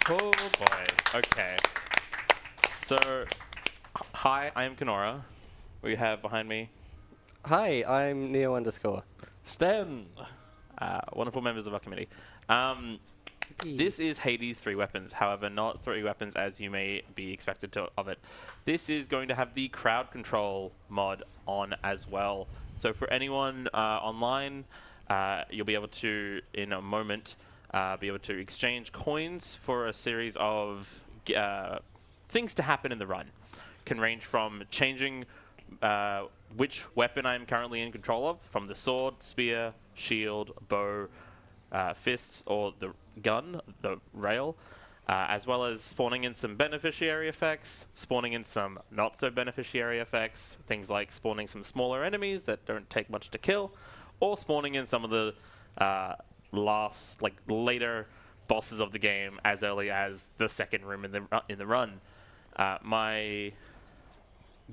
Oh boy. Okay. So, hi, I am Kenorah. We have behind me Hi, I'm Neo_. Stan. wonderful members of our committee. This is Hades 3 weapons, however, not 3 weapons as you may be expected to of it. This is going to have the crowd control mod on as well. So for anyone online, you'll be able to, in a moment, be able to exchange coins for a series of things to happen in the run. Can range from changing which weapon I'm currently in control of, from the sword, spear, shield, bow, fists, or the gun, the rail, as well as spawning in some beneficiary effects, spawning in some not so beneficiary effects, things like spawning some smaller enemies that don't take much to kill, or spawning in some of the later bosses of the game as early as the second room in the run. My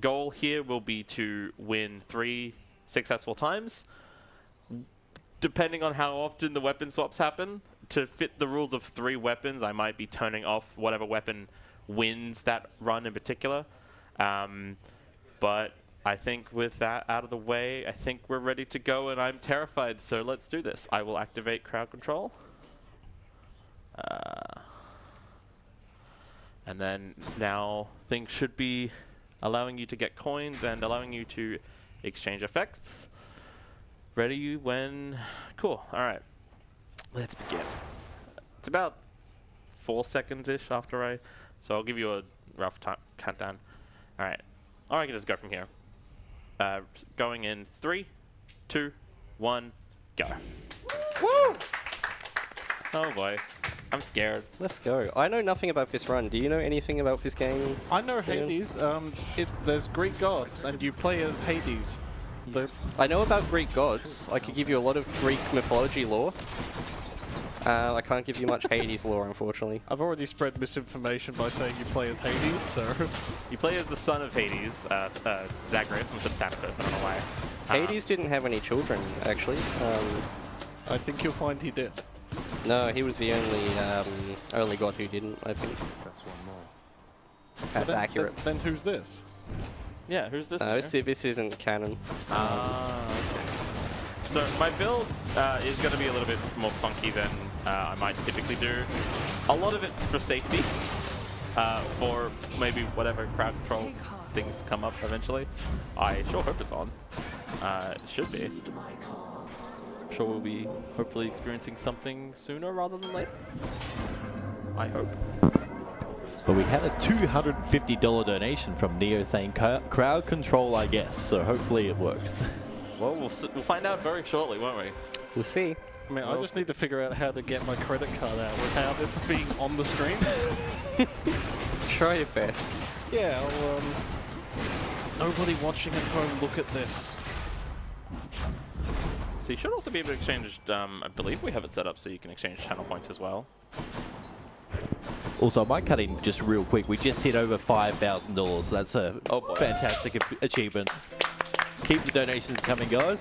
goal here will be to win 3 successful times. Depending on how often the weapon swaps happen, to fit the rules of 3 weapons, I might be turning off whatever weapon wins that run in particular. But I think with that out of the way, I think we're ready to go, and I'm terrified, so let's do this. I will activate crowd control. And then now things should be allowing you to get coins and allowing you to exchange effects. Ready when... Cool. All right. Let's begin. It's about 4 seconds-ish after I... So I'll give you a rough countdown. All right. Or I can just go from here. Going in 3, 2, 1, go. Woo! Oh boy. I'm scared. Let's go. I know nothing about this run. Do you know anything about this game? I know Hades. There's Greek gods, and you play as Hades. I know about Greek gods. I could give you a lot of Greek mythology lore. I can't give you much Hades lore, unfortunately. I've already spread misinformation by saying you play as Hades, so... You play as the son of Hades, Zagreus, from Thanatos, I don't know why. Hades didn't have any children, actually. I think you'll find he did. No, he was the only god who didn't, I think. That's one more. That's accurate. Then who's this? Yeah, who's this? This isn't canon. Okay. So my build is going to be a little bit more funky than I might typically do. A lot of it's for safety, for maybe whatever crowd control things come up eventually. I sure hope it's on. It should be. I'm sure we'll be hopefully experiencing something sooner rather than later. I hope. But we had a $250 donation from Neo saying crowd control, I guess, so hopefully it works. Well, we'll find out very shortly, won't we? We'll see. I mean, I just need to figure out how to get my credit card out without it being on the stream. Try your best. Yeah, I'll, nobody watching at home, look at this. So you should also be able to exchange, I believe we have it set up so you can exchange channel points as well. Also, I might cut in just real quick. We just hit over $5,000. That's a fantastic achievement. Keep the donations coming, guys.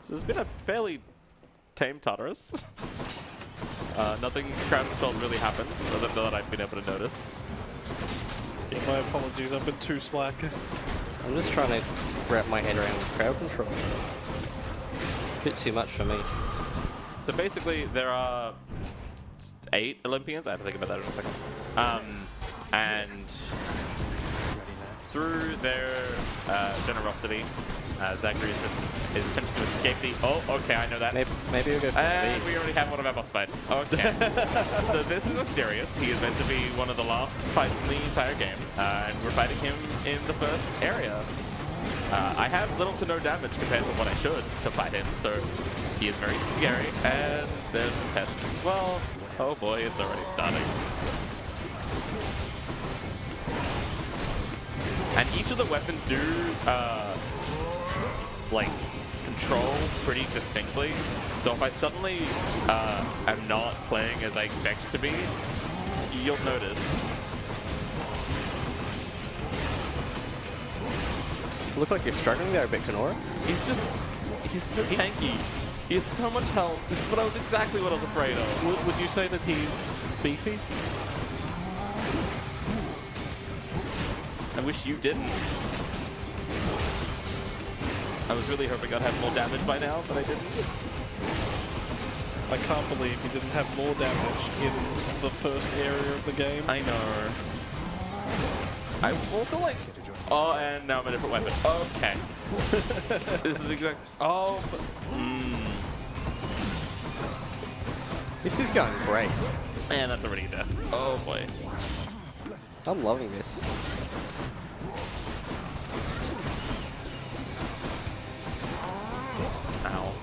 This has been a fairly tame Tartarus. Nothing crowd controlled really happened, other than that I've been able to notice. Yeah, my apologies, I've been too slack. I'm just trying to wrap my head around this crowd control. A bit too much for me. So basically, there are 8 Olympians. I have to think about that in a second. And through their generosity, Zagreus is attempting to escape the... Oh, okay, I know that. Maybe we'll go for And these. we already have one of our boss fights. Okay. So this is Asterius. He is meant to be one of the last fights in the entire game. And we're fighting him in the first area. I have little to no damage compared to what I should to fight him, so he is very scary. And there's some tests as well. Oh boy, it's already starting. And each of the weapons do, like, control pretty distinctly. So if I suddenly am not playing as I expect to be, you'll notice. Look like you're struggling there a bit, Kenorah. He's so tanky. He has so much health. This is exactly what I was afraid of. Would you say that he's beefy? I wish you didn't. I was really hoping I'd have more damage by now, but I didn't. I can't believe he didn't have more damage in the first area of the game. I know. I also like... Oh, and now I'm a different weapon. Okay. This is exactly... Oh, but... This is going great. Man, that's already death. Oh, boy. I'm loving this. Ow.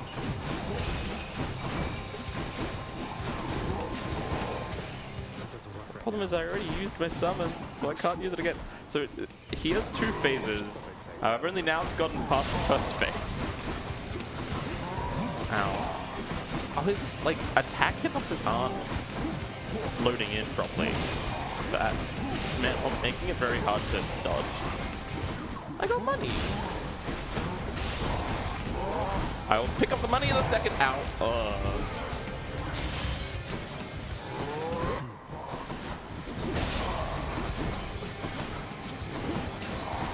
The problem is I already used my summon, so I can't use it again. So he has 2 phases. I've only now gotten past the first phase. Ow. Oh, his like attack hitboxes aren't loading in properly. That making it very hard to dodge. I got money. I will pick up the money in a second. Ow.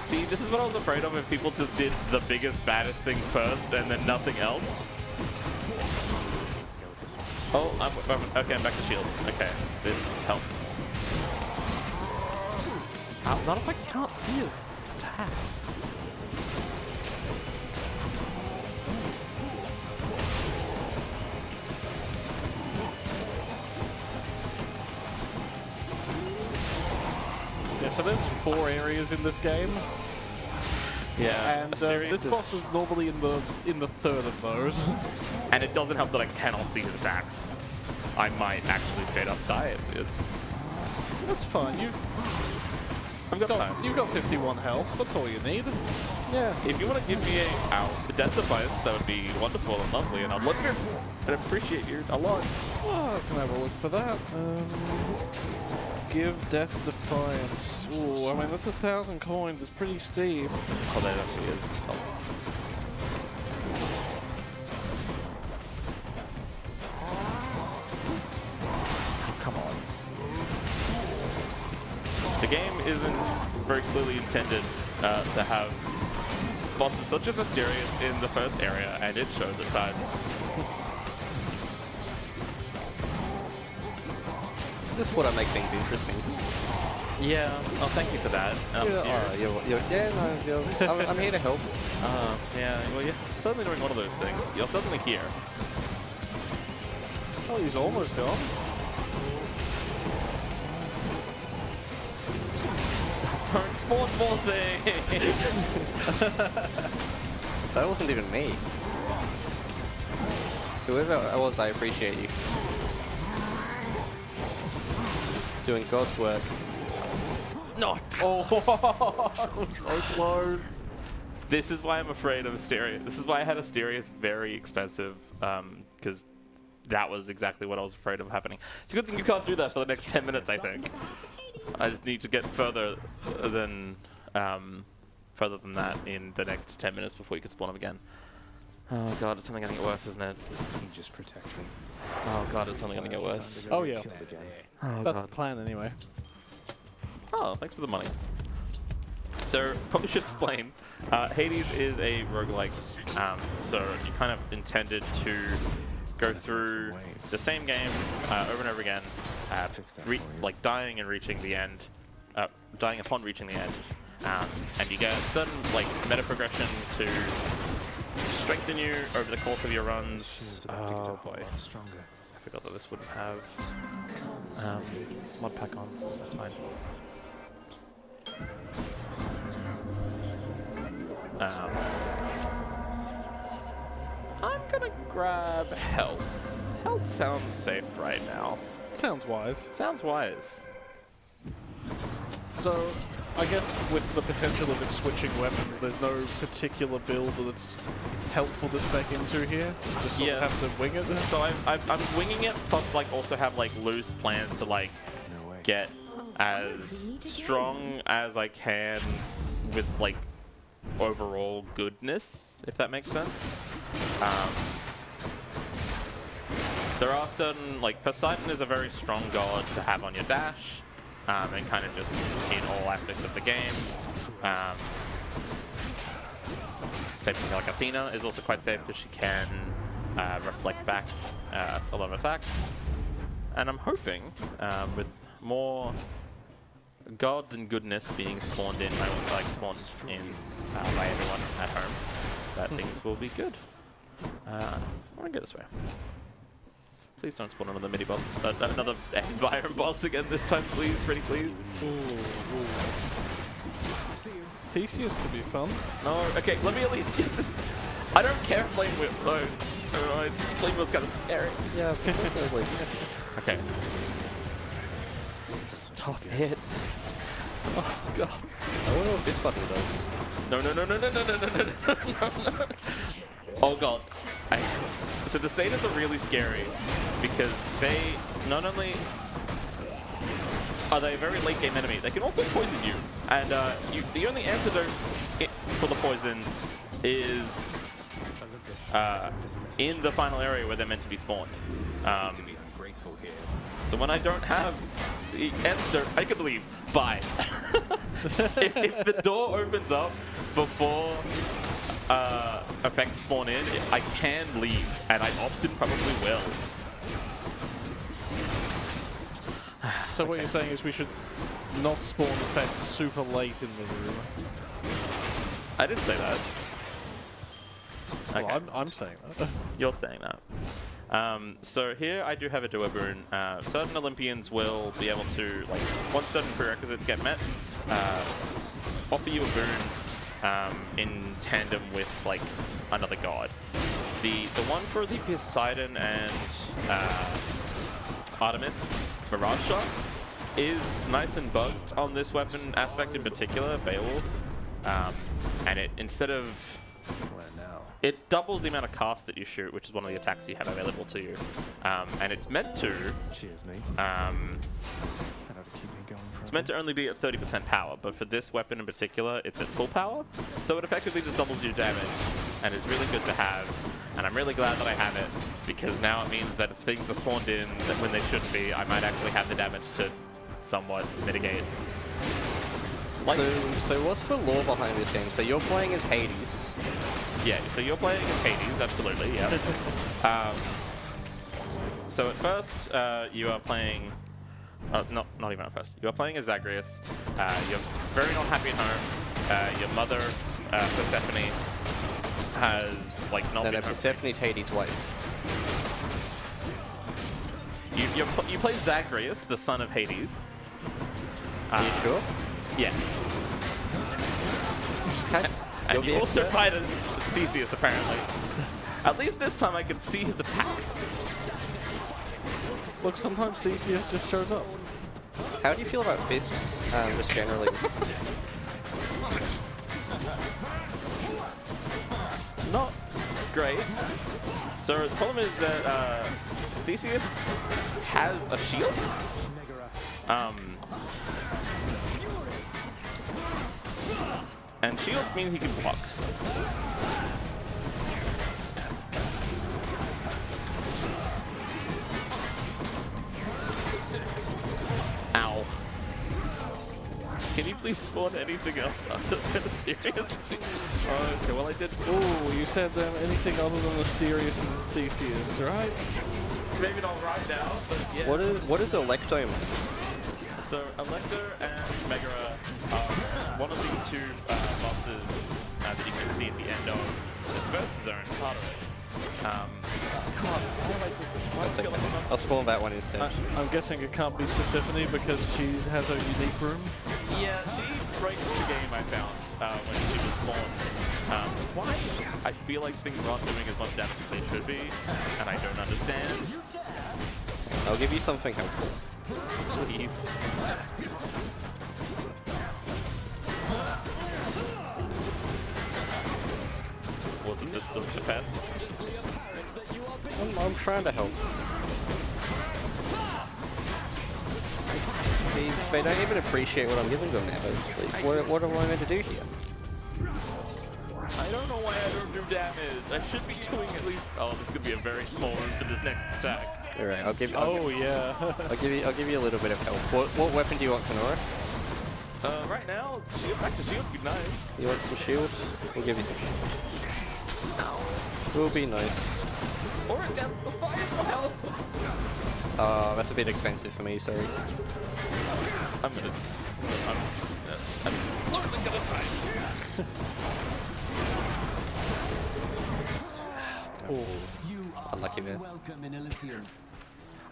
See, this is what I was afraid of if people just did the biggest, baddest thing first and then nothing else. Oh, okay, I'm back to shield. Okay, this helps. Not if I can't see his attacks. Yeah, so there's 4 areas in this game. Yeah, And this boss is normally in the third of those. And it doesn't help that I cannot see his attacks. I might actually straight up die. That's fine. I've got time. You've got 51 health. That's all you need. Yeah. If you want to give me a Death Defiance, that would be wonderful and lovely, and I'd love you and appreciate you a lot. Oh, I can have a look for that. Give Death Defiance. Ooh, I mean, that's 1,000 coins. It's pretty steep. Oh, that actually is. Oh. Come on. The game isn't very clearly intended to have bosses such as Asterius in the first area, and it shows at times. Just thought I'd make things interesting. Yeah. Oh, thank you for that. I'm here to help. Yeah. Well, you're certainly doing one of those things. You're suddenly here. Oh, he's almost gone. Don't spawn more things. That wasn't even me. Whoever it was, I appreciate you. Doing God's work. Not. Oh, so close. This is why I'm afraid of Asterius. This is why I had Asterius very expensive, because that was exactly what I was afraid of happening. It's a good thing you can't do that for the next 10 minutes, I think. I just need to get further than that in the next 10 minutes before you can spawn him again. Oh god, it's only gonna get worse, isn't it? You just protect me. Oh god, it's only gonna get worse. Oh yeah. Oh That's god. the plan anyway. Oh, thanks for the money. So, probably should explain. Hades is a roguelike, so you kind of intended to go through the same game over and over again, like dying and reaching the end, dying upon reaching the end, and you get certain like meta progression to strengthen you over the course of your runs. Oh boy, I forgot that this wouldn't have mod pack on. That's fine. I'm gonna grab health. Health sounds safe right now. Sounds wise. Sounds wise. So, I guess with the potential of it switching weapons, there's no particular build that's helpful to spec into here. You just sort of have to wing it. So I'm winging it, plus like also have like loose plans to like get as strong as I can with like overall goodness, if that makes sense. There are certain, like, Poseidon is a very strong god to have on your dash, and kind of just in all aspects of the game. Same thing like Athena is also quite safe because she can reflect back a lot of attacks. And I'm hoping with more gods and goodness being spawned in, by everyone at home, that things will be good. I want to go this way. Please don't spawn another mini boss, another Byron boss again this time, please, pretty please. Theseus could be fun. No, okay, let me at least get this. I don't care if Flame Whip, though. Flame Whip's kind of scary. Yeah, probably. Okay. Stop it. Oh god. I wonder what this button does. No. Oh god. So the Satyrs are really scary because they not only are they a very late game enemy, they can also poison you. And the only antidote for the poison is in the final area where they're meant to be spawned. So when I don't have the antidote, I can leave. Bye. if the door opens up before effects spawn in, I can leave, and I often probably will. So what you're saying is we should not spawn effects super late in the room. I didn't say that. Well, Okay. I'm saying that. You're saying that. So here I do have a duo boon. Certain Olympians will be able to, like, once certain prerequisites get met, offer you a boon in tandem with, like, another god. The one for the Poseidon and Artemis Mirage Shot is nice and bugged on this weapon aspect in particular, Beowulf. And it, instead of... It doubles the amount of cast that you shoot, which is one of the attacks you have available to you. And it's meant to... Cheers, mate. It's meant to only be at 30% power, but for this weapon in particular, it's at full power. So it effectively just doubles your damage, and it's really good to have. And I'm really glad that I have it, because now it means that if things are spawned in when they shouldn't be, I might actually have the damage to somewhat mitigate. Like, So what's the lore behind this game? So you're playing as Hades. yeah, so you're playing as Hades, absolutely, yeah. So at first, you are playing... not even at first. You are playing as Zagreus. You're very not happy at home. Your mother, Persephone, has like not been home. Persephone's Hades' wife. You play Zagreus, the son of Hades. Are you sure? Yes. Okay. And you also fight Theseus, apparently. At least this time I could see his attacks. Look, sometimes Theseus just shows up. How do you feel about fists, just generally? Not great. So the problem is that Theseus has a shield. And shields mean he can block. Ow. Can you please spawn anything else other than Asterius? Okay, well I did. Oh, you said anything other than Asterius and Theseus, right? Maybe not right now, but yeah. What is Electome? So Elector and Megara are one of the two bosses that you can see at the end of this versus zone, Tartarus. God, why do I just... Why do I feel like I'm not... I'll spawn that one instead. I'm guessing it can't be Persephone because she has a unique room. Yeah, she breaks the game, I found, when she was spawned. Why? I feel like things aren't doing as much damage as they should be, and I don't understand. I'll give you something helpful. Please. Was it the pets? I'm trying to help. See, they don't even appreciate what I'm giving them now. It's like, what am I meant to do here? I don't know why I don't do damage. I should be doing at least... Oh, this could be a very small room for this next attack. Alright, Oh yeah. I'll give you a little bit of help. What weapon do you want, Kenorah? Right now, back to shield would be nice. You want some shield? We'll give you some shield. Will be nice. Or a death of fire for help. That's a bit expensive for me, sorry. I'm absolutely gonna die. Unlucky there.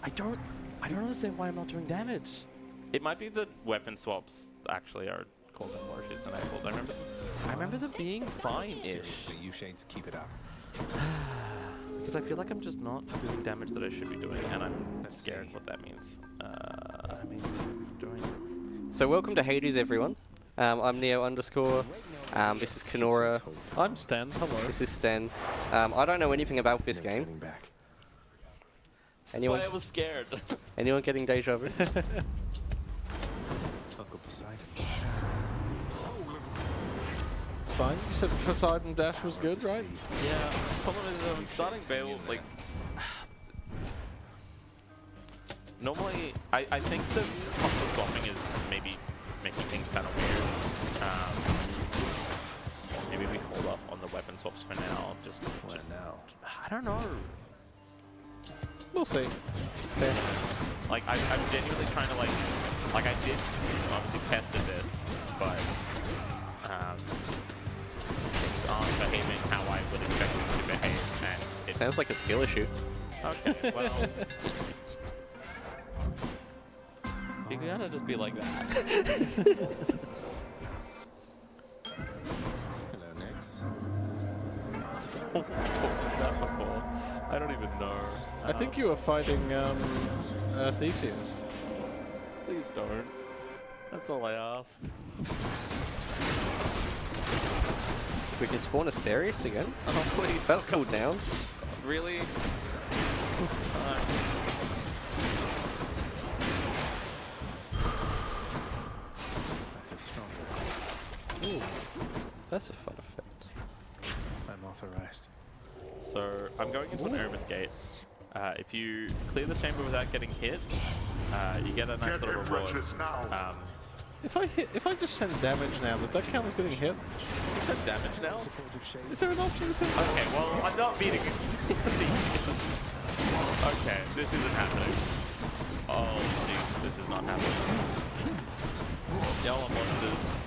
I don't understand why I'm not doing damage. It might be the weapon swaps actually are causing more issues than I thought. I remember them being fine-ish. Seriously, you Shades, keep it up. Because I feel like I'm just not doing damage that I should be doing, and I'm scared what that means. So welcome to Hades, everyone. I'm Neo_. This is Kenorah. I'm Stan. Hello. This is Sten. I don't know anything about this game. Anyone? I was scared. Anyone getting deja vu? Uncle Poseidon. It's fine. You said Poseidon Dash was good, right? Yeah. Problem is, starting Veil, like. Normally, I think the constant swapping is maybe making things kind of weird. Maybe we hold off on the weapon swaps for now. Just now. I don't know. We'll see. Fair. Like, I'm genuinely trying to, like I did, obviously tested this, but, things aren't behaving how I would expect them to behave, and it Sounds like a skill issue. Okay, well, you gotta just be like that. Hello, Nix. Oh, we talked about that before. I don't even know. I think you were fighting Theseus. Please don't. That's all I ask. We can spawn Asterius again. Oh, please. That's cooled down. Really? I feel stronger. Ooh, that's a fun effect. I'm authorized. So, I'm going into an Erebus gate. If you clear the chamber without getting hit, you get a nice little reward. If I just send damage now, does that count as getting hit? You said damage now? Is there an option to send? Okay, well, I'm not beating it. Okay, this isn't happening. Oh, jeez, this is not happening. Y'all are monsters.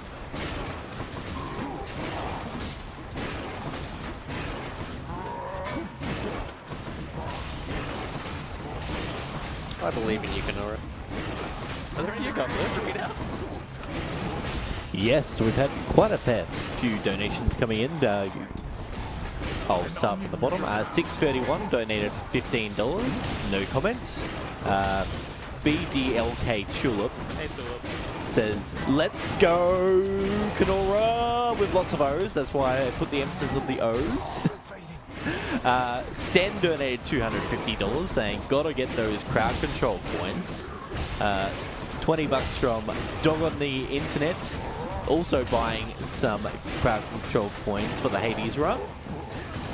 I believe in you, Kenorah. Are there any you got this for me now? Yes, we've had quite a few donations coming in. I'll start from the bottom. 631 donated $15. No comments. BDLK Tulip says, "Let's go, Kenorah," with lots of O's. That's why I put the emphasis on the O's. Stan donated $250, saying, "Gotta get those crowd control points." $20 from Dog on the Internet, also buying some crowd control points for the Hades run.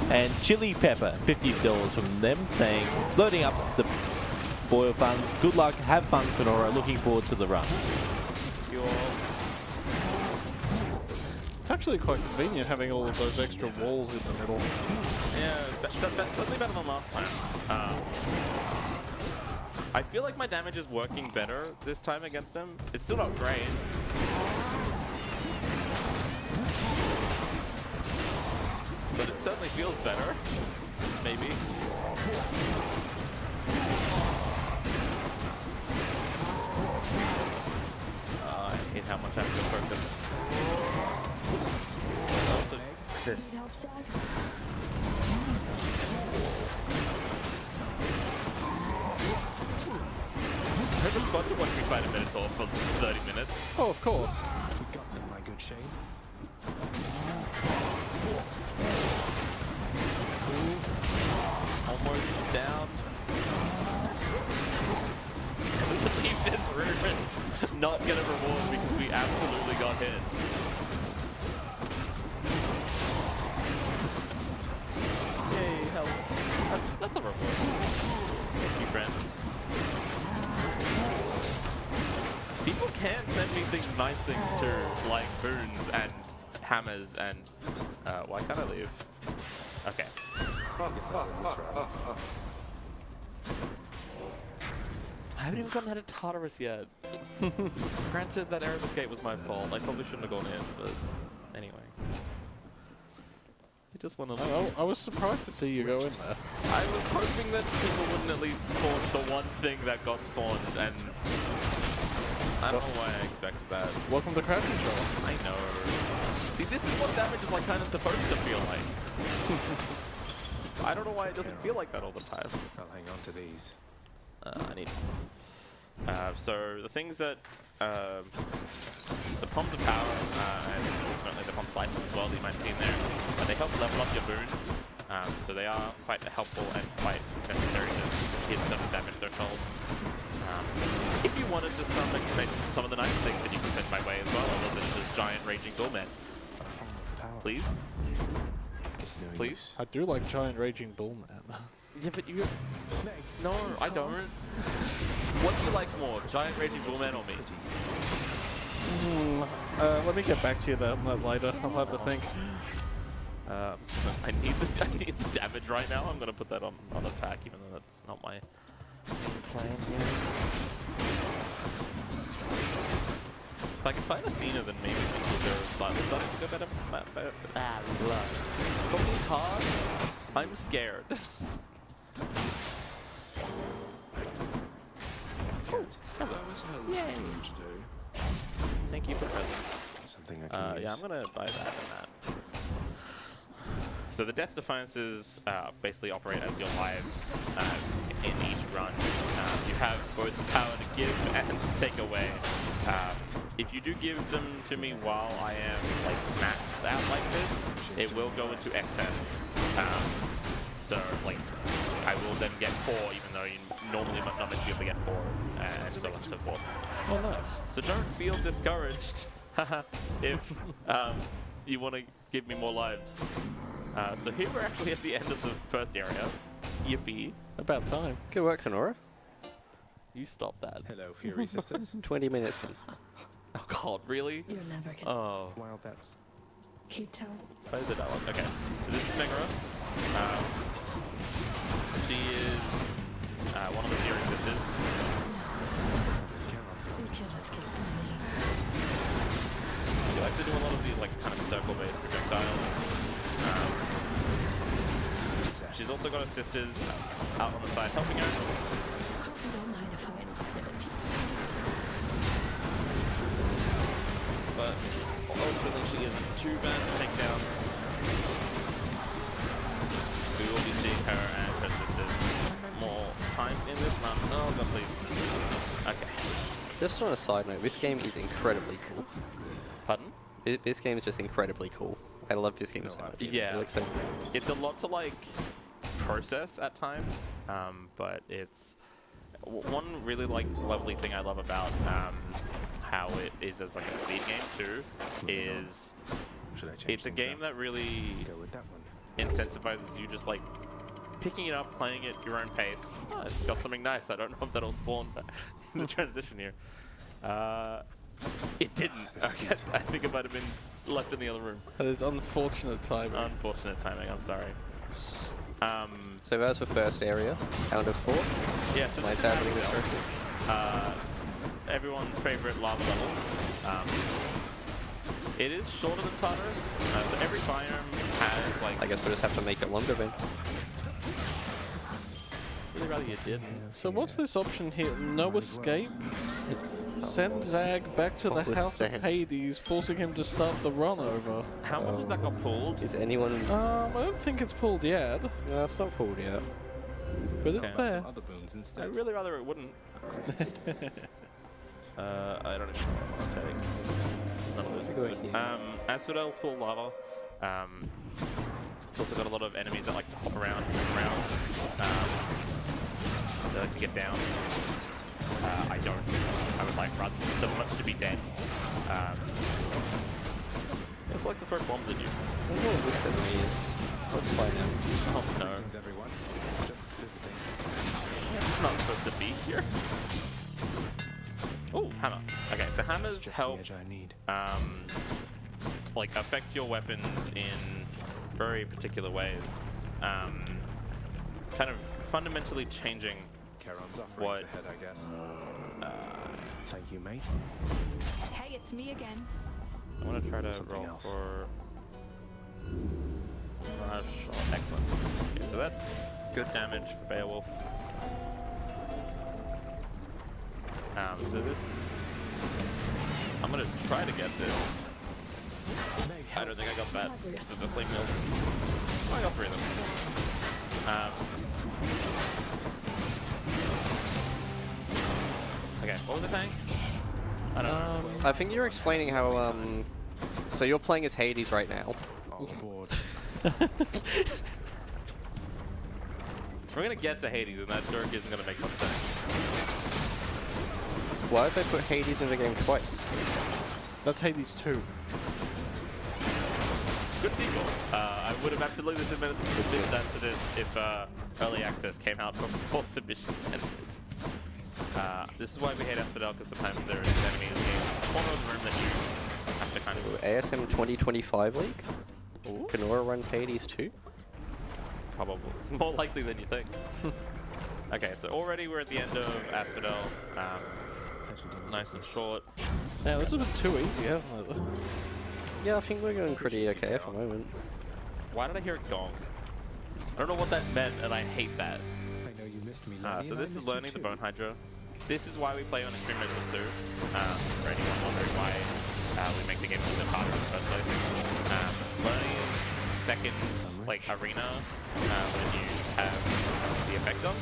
And Chili Pepper, $50 from them, saying, "Loading up the boil funds. Good luck, have fun, Kenorah. Looking forward to the run." It's actually quite convenient having all of those extra walls in the middle. Yeah, that's certainly better than last time. I feel like my damage is working better this time against him. It's still not great. But it certainly feels better. Maybe. I hate how much I have to focus. Also, this. I hope it's fun to watch me fight a Minotaur for 30 minutes. Oh, of course. We got them, my good Shade. Almost down. We should leave this room and not get a reward because we absolutely got hit. Yay, help. That's a reward. Thank you, friends. does nice things too, like boons and hammers and... why can't I leave? Okay. I haven't even gotten out of Tartarus yet. Granted, that Erebus Gate was my fault. I probably shouldn't have gone in, but anyway. I just want to... I was surprised to see you go in there. I was hoping that people wouldn't at least spawn the one thing that got spawned, and I don't know why I expected that. Welcome to crowd control. I know. See, this is what damage is like kind of supposed to feel like. I don't know why it doesn't feel like that all the time. I'll hang on to these. I need those. So the things that the Palms of Power and ultimately the Palm Slices as well that you might see in there, they help level up your boons. So they are quite helpful and quite necessary to hit certain damage thresholds. If you wanted to make some of the nice things that you can send my way as well, other than just giant raging bullmen. Please? It's no Please? use. I do like giant raging bullman. Yeah, but you... No, I don't. What do you like more, giant raging bullman or me? Let me get back to you on that later. I'll have to think. I need the damage right now. I'm gonna put that on attack, even though that's not my plan here. If I can find Athena, then maybe things will go slightly starting to go better. Talking's hard. I'm scared. As I was hoping for you to do. Thank you for presents. Something I can use. Yeah, I'm gonna buy that and that. So the Death Defiances basically operate as your lives in each run. You have both the power to give and to take away. If you do give them to me while I am like maxed out like this, it will go into excess. So like I will then get 4, even though you normally might not be able to get 4, and so on and so forth. Oh, nice. So don't feel discouraged if you want to give me more lives. So here we're actually at the end of the first area. Yippee. About time. Good work, Kenorah. You stop that. Hello, Fury Sisters. 20 minutes in. Oh god, really? You'll never get Oh. Well, that's... Keep telling. Why is it that one? Okay. So this is Kenorah. She is one of the Fury Sisters. You can't escape from me. She likes to do a lot of these like kind of circle-based projectiles. She's also got her sisters out on the side helping her. I don't mind if I invite a few things. But ultimately she isn't too bad to take down. We will be seeing her and her sisters more times in this run. Oh god, please. Okay. Just on a side note, this game is incredibly cool. Pardon? This game is just incredibly cool. I love this game so much. Yeah. It looks so cool. It's a lot to like process at times, but it's one really like lovely thing I love about how it is as like a speed game too is Should I change it's a things game up? that really Go with that one. incentivizes you just like picking it up, playing it your own pace. Oh, it's got something nice. I don't know if that'll spawn in the transition here. It didn't. Okay. I think it might have been left in the other room. That is unfortunate timing. Unfortunate timing. I'm sorry. So that was the first area, out of 4. Yeah, so Am I this is interpreting this Abigail. correctly? Everyone's favorite lava level. It is shorter than Tartarus, so every biome has like... I guess we'll just have to make it longer then. really rather you didn't. So what's this option here? No escape? Send Zag back to the House of Withstand. Hades, forcing him to start the run over. How much has that got pulled? Is anyone... I don't think it's pulled yet, No, it's not pulled yet. but Okay. it's Find there. some other boons I'd instead. really rather it wouldn't. I don't even know what I want to take. None of those are Go good. here. Asphodel's full lava. It's also got a lot of enemies that like to hop around. They like to get down. I don't. I would like rather them much to be dead. It's like to throw bombs at you. I don't know what this enemy is. Let's find out. Oh no. Greetings, everyone. Just visiting. It's not supposed to be here. Oh, hammer. Okay, so hammers Just help the edge I need. like affect your weapons in very particular ways. Kind of fundamentally changing Charon's offerings what. ahead, I guess. Thank you, mate. Hey, it's me again. I want to try to Something roll else. for rush. Oh, excellent. Okay, so that's good damage for Beowulf. So this, I'm gonna try to get this. I don't think I got that because of the flame mills. Oh, I got 3 of them. Okay, what was I saying? I don't know. I think you're explaining how, so you're playing as Hades right now. All aboard. We're gonna get to Hades, and that joke isn't gonna make much sense. Why have they put Hades in the game twice? That's Hades 2. Good sequel. I would have absolutely submitted that to this if early access came out before submissions ended. This is why we hate Asphodel, because sometimes there is an enemy in the corner of the room that you have to kind of... ASM2024 League? Kenorah runs Hades too? Probably. More likely than you think. Okay, so already we're at the end of Asphodel. Nice and short. Yeah, this has been too easy, hasn't it? Yeah, I think we're going pretty okay at the moment. Why did I hear a gong? I don't know what that meant, and I hate that. I know you missed me, Lenny, So and I this is missed you learning the too. Bone Hydra. This is why we play on Extreme Rituals too. For anyone wondering why we make the game a little bit harder in the first place. Learning second like arena when you have the effect on.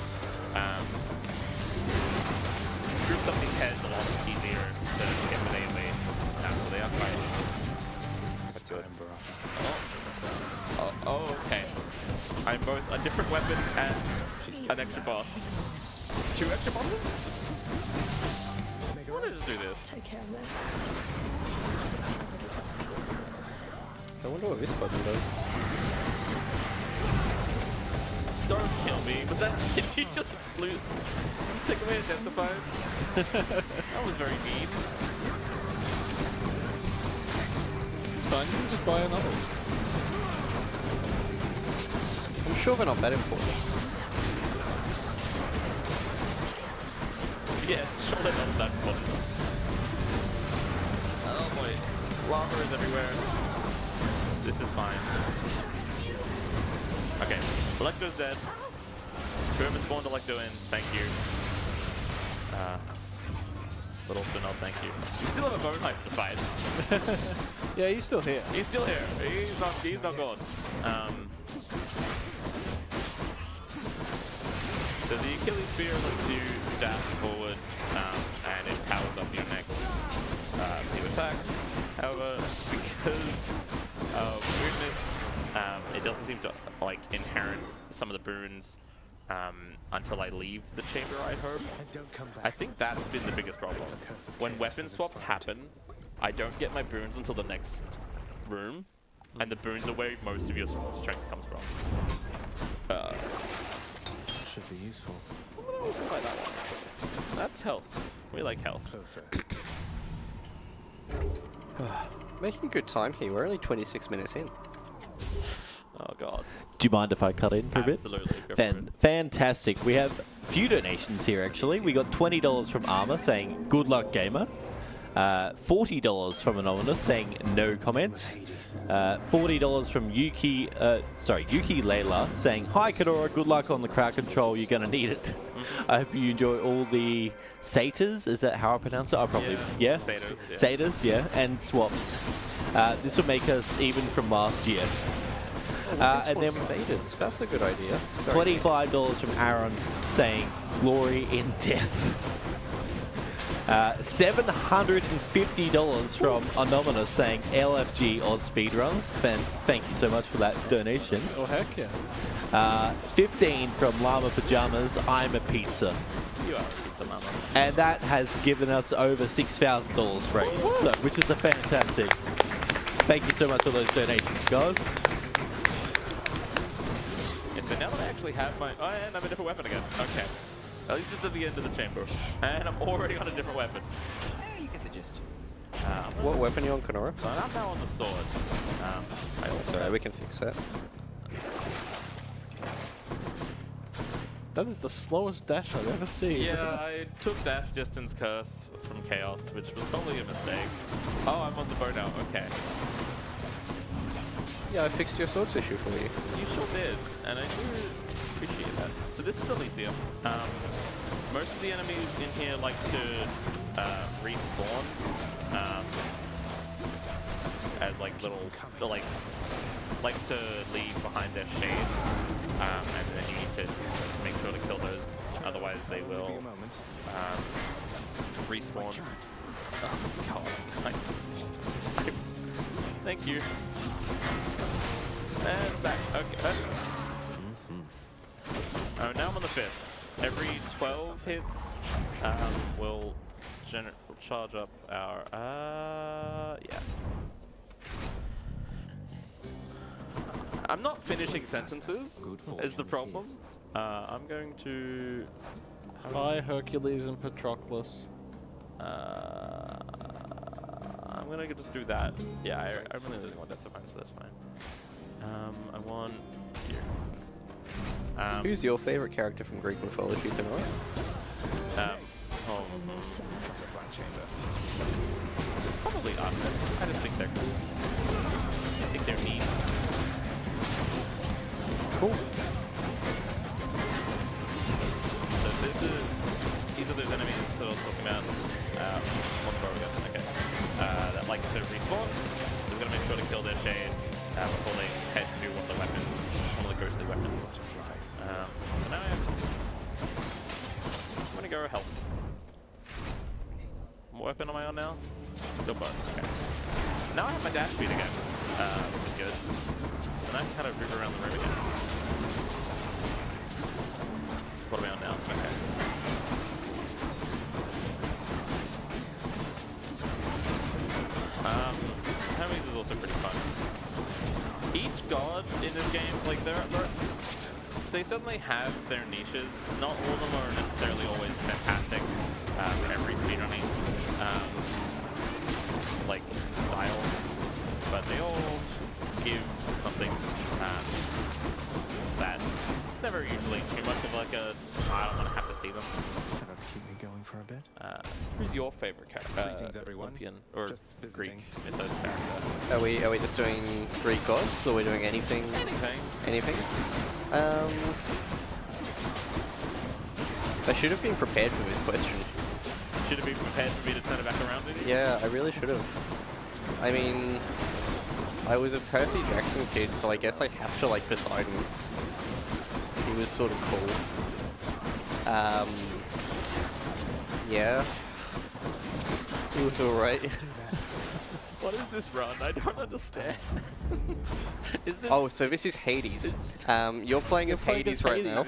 Groups up these heads a lot easier to get with AoE. So they are quite. That's good. Oh, okay. I'm both a different weapon and an extra boss. 2 extra bosses? I want to just do this. Take care of this. I wonder what this button does. Don't kill me. Was that? Did you just lose? Take away identifiers? That was very mean. It's fine, you can just buy another. I'm sure they're not better for it. Yeah, surely not that fun. Oh boy. Lava is everywhere. This is fine. Okay, Electo's dead. Whoever spawned Electo in, thank you. But also not thank you. We still have a bone hype to fight. Yeah, he's still here. He's still here. He's not gone. So the Achilles Spear lets you dash forward, and it powers up your next few attacks. However, because of weirdness, it doesn't seem to like inherit some of the boons until I leave the chamber, I hope. And don't come back. I think that's been the biggest problem. When weapon swaps happen, I don't get my boons until the next room, and the boons are where most of your strength comes from. Should be useful. I'm gonna also buy that one. That's health. We like health. Closer. Making good time here. We're only 26 minutes in. Oh god. Do you mind if I cut in for a bit? Absolutely. Go for it. Fantastic. We have a few donations here, actually. We got $20 from Armour saying, good luck, gamer. $40 from Anonymous saying, no comments. $40 from Yuki Layla saying, hi, Kenorah, good luck on the crowd control. You're going to need it. I hope you enjoy all the satyrs. Is that how I pronounce it? I probably, yeah? Satyrs, yeah. Satyrs, yeah. And swaps. This will make us even from last year. And then Satyrs. That's a good idea. Sorry. $25 from Aaron saying, glory in death. $750 from Anonymous saying LFG AusSpeedruns. Thank you so much for that donation. Oh, heck yeah. 15 from Llama Pajamas, I'm a pizza. You are a pizza mama. And that has given us over $6,000 raised, so, which is a fantastic. Thank you so much for those donations, guys. Yeah, so now that I actually have my... Oh, and I'm a different weapon again. Okay. At least it's at the end of the chamber. And I'm already on a different weapon. You get the gist. What weapon are you on, Kenorah? So I'm now on the sword. I also Sorry, have- we can fix that. That is the slowest dash I've ever seen. Yeah, I took dash distance curse from Chaos, which was probably a mistake. Oh, I'm on the bow now. Okay. Yeah, I fixed your swords issue for you. You sure did, and I do appreciate that. So this is Elysium. Most of the enemies in here like to respawn as like little, like to leave behind their shades, and then you need to make sure to kill those, otherwise they will respawn. Oh god! Thank you. And back. Okay. Oh, now I'm on the fists. Every 12 hits will charge up our... yeah. I'm not finishing sentences, is the problem. I'm going to... Hi, Hercules and Patroclus. I'm gonna just do that. Yeah, I really want depth of mind, so that's fine. I want here. Who's your favorite character from Greek mythology, Kenorah? Probably Artemis. I just think they're cool. I think they're neat. Cool. So these are those enemies that I was talking about. One bar again. Okay. That like to respawn. So we're gonna make sure to kill their shade before they head to one of the weapons, one of the ghostly weapons. So now I'm gonna go health. What weapon am I on now? Still bow. Okay. Now I have my dash speed again, which is good. So now I can kind of move around the room again. What am I on now? Okay. Hermes is also pretty fun. Each god in this game, like they certainly have their niches. Not all of them are necessarily always fantastic for every speedrunning like style, but they all give something that it's never usually too much of like a I don't want to have to see them. That'll keep me going for a bit. Who's your favorite character? Greetings, everyone. Olympian or Just Greek visiting. mythos character? Are we just doing Greek gods, or are we doing anything? Anything. Anything? I should have been prepared for this question. Should have been prepared for me to turn it back around with you? Yeah, I really should have. I mean, I was a Percy Jackson kid, so I guess I have to like Poseidon. He was sort of cool. Yeah. He was alright. What is this run? I don't understand. Is this Oh, so this is Hades. You're playing as Hades right now.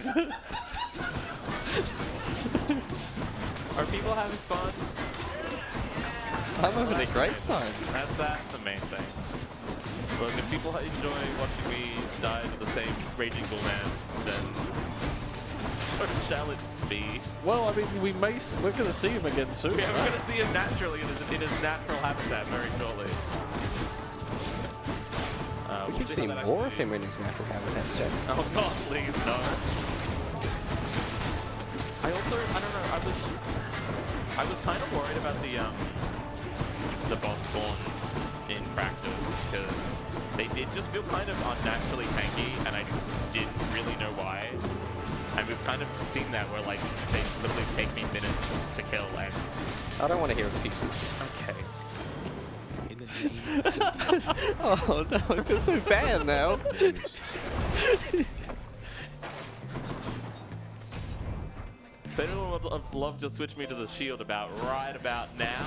Are people having fun? I'm having a great time. That's the main thing. But if people enjoy watching me die to the same Raging Bull Man, then so shall it be. Well, I mean, we're going to see him again soon. Yeah, we're right? going to see him naturally in his natural habitat very shortly. We We'll could see how that more of actually- him in his natural habitat state. Oh god, please, no. I don't know, I was kind of worried about the boss spawns in practice, because they did just feel kind of unnaturally tanky, and I didn't really know why. And we've kind of seen that where like they literally take me minutes to kill, and I don't want to hear excuses. okay. In the name Oh no, I feel so bad now. If anyone would love to switch me to the shield right about now,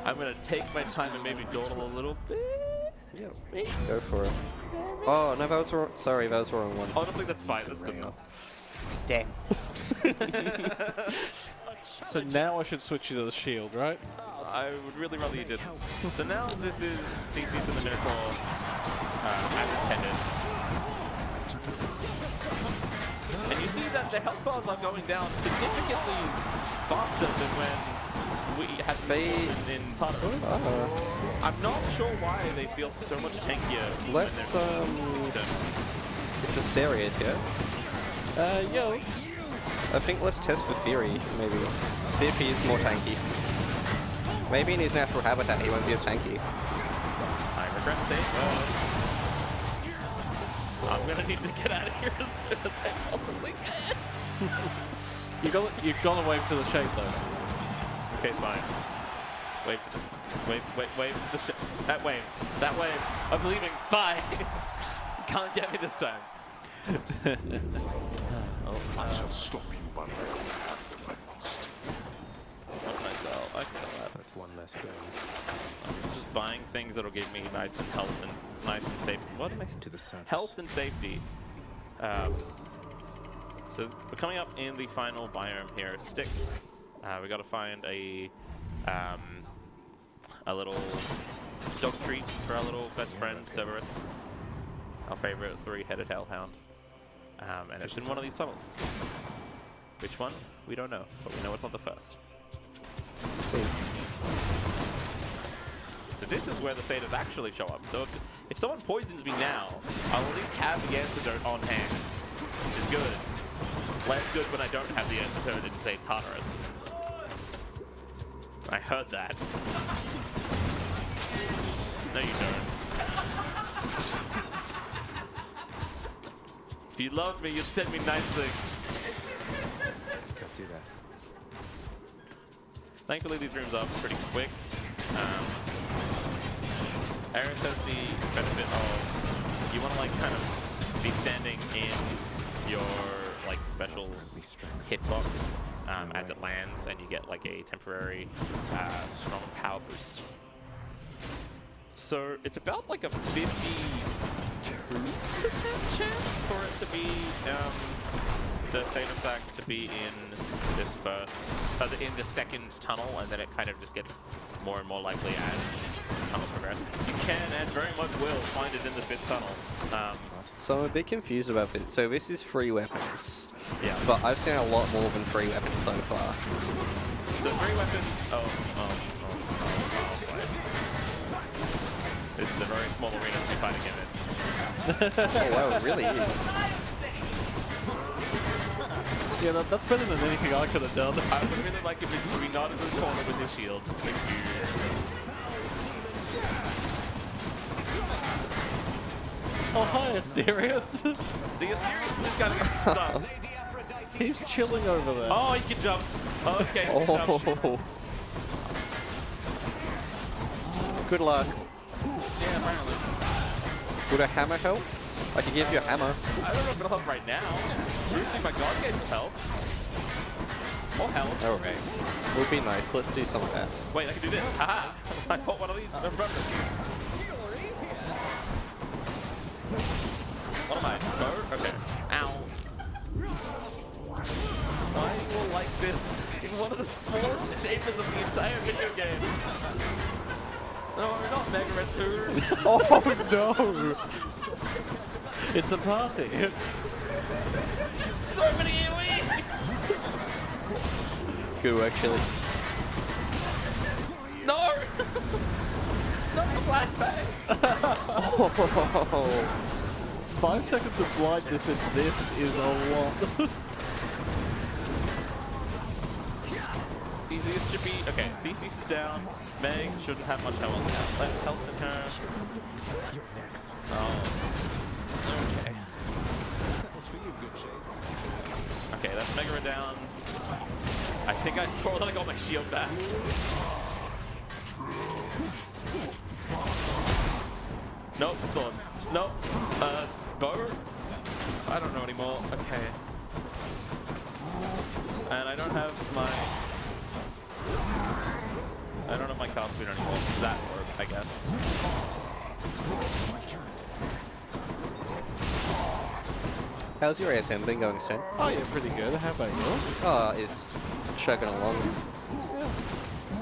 I'm gonna take my time and maybe dawdle a little bit. Yeah, go for it. Oh no, that was wrong. Sorry, that was the wrong one. Honestly, that's fine. That's good enough. Damn. So now I should switch you to the shield, right? I would really rather you did. So now this is Theseus and the Minotaur as intended. And you see that the health bars are going down significantly faster than when we had in Tano. I'm not sure why they feel so much tankier. Let's it's Asterios, yeah? Yeah, let's... I think let's test for Fury, maybe. See if he is more tanky. Maybe in his natural habitat he won't be as tanky. I regret saying words. I'm gonna need to get out of here as soon as I possibly can. You've got to wave to the shape though. Okay, fine. Wave to the wave to the that wave. I'm leaving. Bye. You can't get me this time. I shall stop you one way or I must. What can I sell? I can sell that. That's one less burn. I'm just buying things that'll give me nice and health and nice and safe. What am I To the surface. Health and safety. So we're coming up in the final biome here. Sticks. We got to find a little dog treat for our little best friend Cerberus, our favorite three-headed hellhound. And it's in one of these tunnels. Which one? We don't know, but we know it's not the first. See. So this is where the satyrs actually show up. So if someone poisons me now, I'll at least have the antidote on hand, which is good. Less good when I don't have the antidote and save Tartarus. I heard that. No, you don't. If you loved me, you'd send me nice things. Can't do that. Thankfully, these rooms are pretty quick. Ares has the benefit of you want to like kind of be standing in your like special hitbox as it lands, and you get like a temporary strong power boost. So it's about like a 52% chance for it to be the Satyr Sack to be in this in the second tunnel, and then it kind of just gets more and more likely as tunnels progress. You can and very much will find it in the fifth tunnel. So I'm a bit confused about this. So this is free weapons. Yeah. But I've seen a lot more than free weapons so far. So free weapons. Oh boy. This is a very small arena to be fighting in. Oh wow, it really is. Yeah, that's better than anything I could have done. I would really like if it to be not in the corner with your shield. Thank you. Oh, hi, Asterios. See, Asterios is kind of stuck. He's chilling over there. Oh, he can jump. Okay, he can jump. Oh. Good luck. Yeah, apparently. Would a hammer help? I could give you a hammer. I don't know if it'll help right now. Boosting my god gauge will help. Or help. Alright. Would be nice. Let's do some of that. Wait, I can do this. Haha! I bought one of these. Remember this. What am I? Bow? Okay. Ow. I will like this in one of the smallest chambers of the entire video game. No, not Mega 2. Oh no! It's a party. So many AoE! Good work, Chili. No! Not the flashbang! Oh. 5 seconds of blindness in this is a lot. Easiest should be... Okay, Thesis is down. Meg shouldn't have much health in her. You're next. Oh. Okay. Okay, that's Megara down. I think I saw that I got my shield back. Nope, it's on. Nope. Bow? I don't know anymore. Okay. And I don't have my... I don't have my card speed anymore. That work, I guess. How's your ASM been going, Stan? Oh yeah, pretty good. How about yours? Oh, it's chugging along.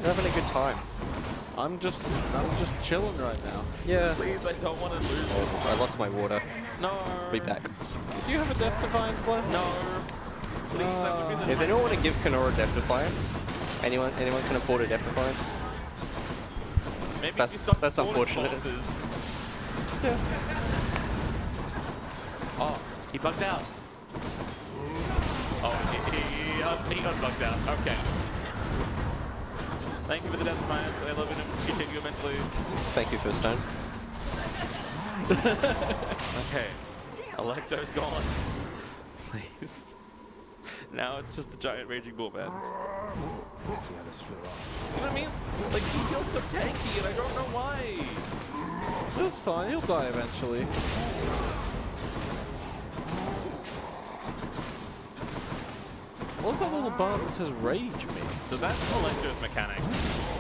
You're having a good time. I'm just chilling right now. Yeah. Please, I don't want to lose this. Oh, I lost my water. No. Be back. Do you have a Death Defiance left? No. please. That would be the Does anyone want to give Kenorah Death Defiance? Anyone can afford a Death Defiance? Maybe That's- you stop that's spawning unfortunate. bosses. Oh, he bugged out. Oh, he unbugged out. Okay. Thank you for the death defiance. I love it and appreciate you immensely. Thank you, First Stone. Okay. Electo's gone. Please. Now it's just the giant raging bull man. See what I mean? Like, he feels so tanky and I don't know why. That's fine, he'll die eventually. What's that little bar that says rage me? So that's Electo's mechanic.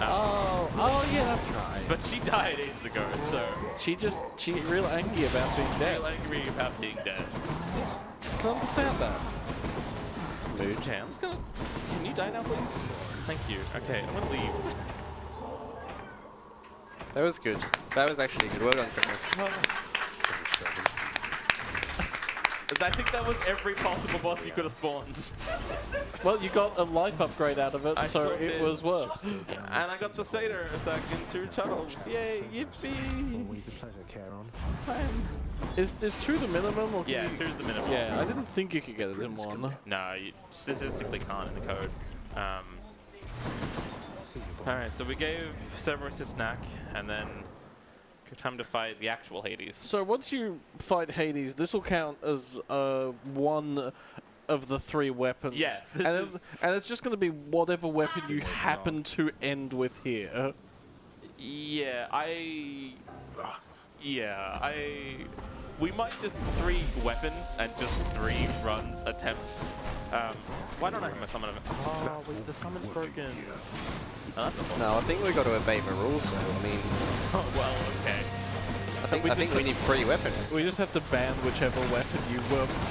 Oh yeah, that's right. But she died ages ago, so She real angry about being dead. real angry about being dead. Can understand that. Mood. Okay, I'm just gonna. Can you die now, please? Thank you. Okay, I'm gonna leave. That was good. That was actually good. Well done, Kenorah. I think that was every possible boss you could have spawned. Well, you got a life upgrade out of it, I so sure it did. was worth. And I got the Satyr a second, 2 channels. Yay, yippee! Always a pleasure, Keron. Is 2 the minimum? Or can Yeah, you- 2's the minimum. Yeah, I didn't think you could get it in 1. No, you statistically can't in the code. See you, boy. Alright, so we gave Cerberus his snack, and then time to fight the actual Hades. So once you fight Hades, this will count as one of the 3 weapons. Yes, and, this and it's just going to be whatever weapon you happen to end with here. We might just 3 weapons and just 3 runs attempt. Why don't I have my summon? Oh, wait, the summon's broken. Oh, that's a No, I think we got to obey the rules though. I mean, Oh, well, okay. I think we need 3 weapons. We just have to ban whichever weapon you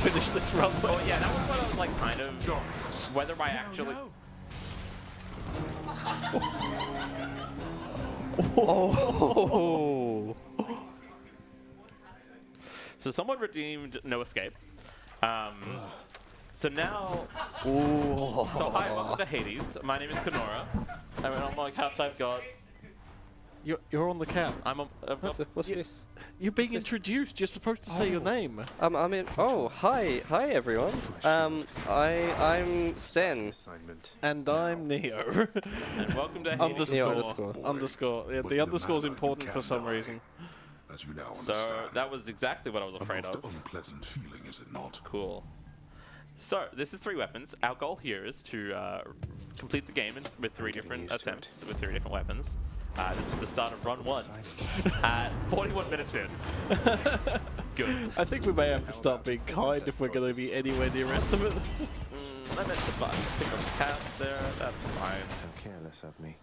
finish this run with. Oh, yeah, that was what I was like, kind of. Whether I actually. Oh. So someone redeemed No Escape. So now. Ooh. So hi, welcome to Hades. My name is Kenorah. I mean, on my couch I've got. You're on the couch. What's this? You're being introduced. You're supposed to say your name. I'm in. Oh, hi everyone. I'm Sten. Assignment. And I'm Neo. And welcome to Hades. Neo Underscore. underscore. Underscore. Yeah, the underscore's important for some reason. As you now So understand. that was exactly what I was a afraid most of. unpleasant feeling, is it not? Cool. So this is 3 weapons. Our goal here is to complete the game with 3 different used to it. attempts with 3 different weapons. This is the start of run 1. 41 minutes in. Good. I think we may have to start being kind if we're going to be anywhere near rest of it. I meant to pick up the cast there. That's fine. How careless of me.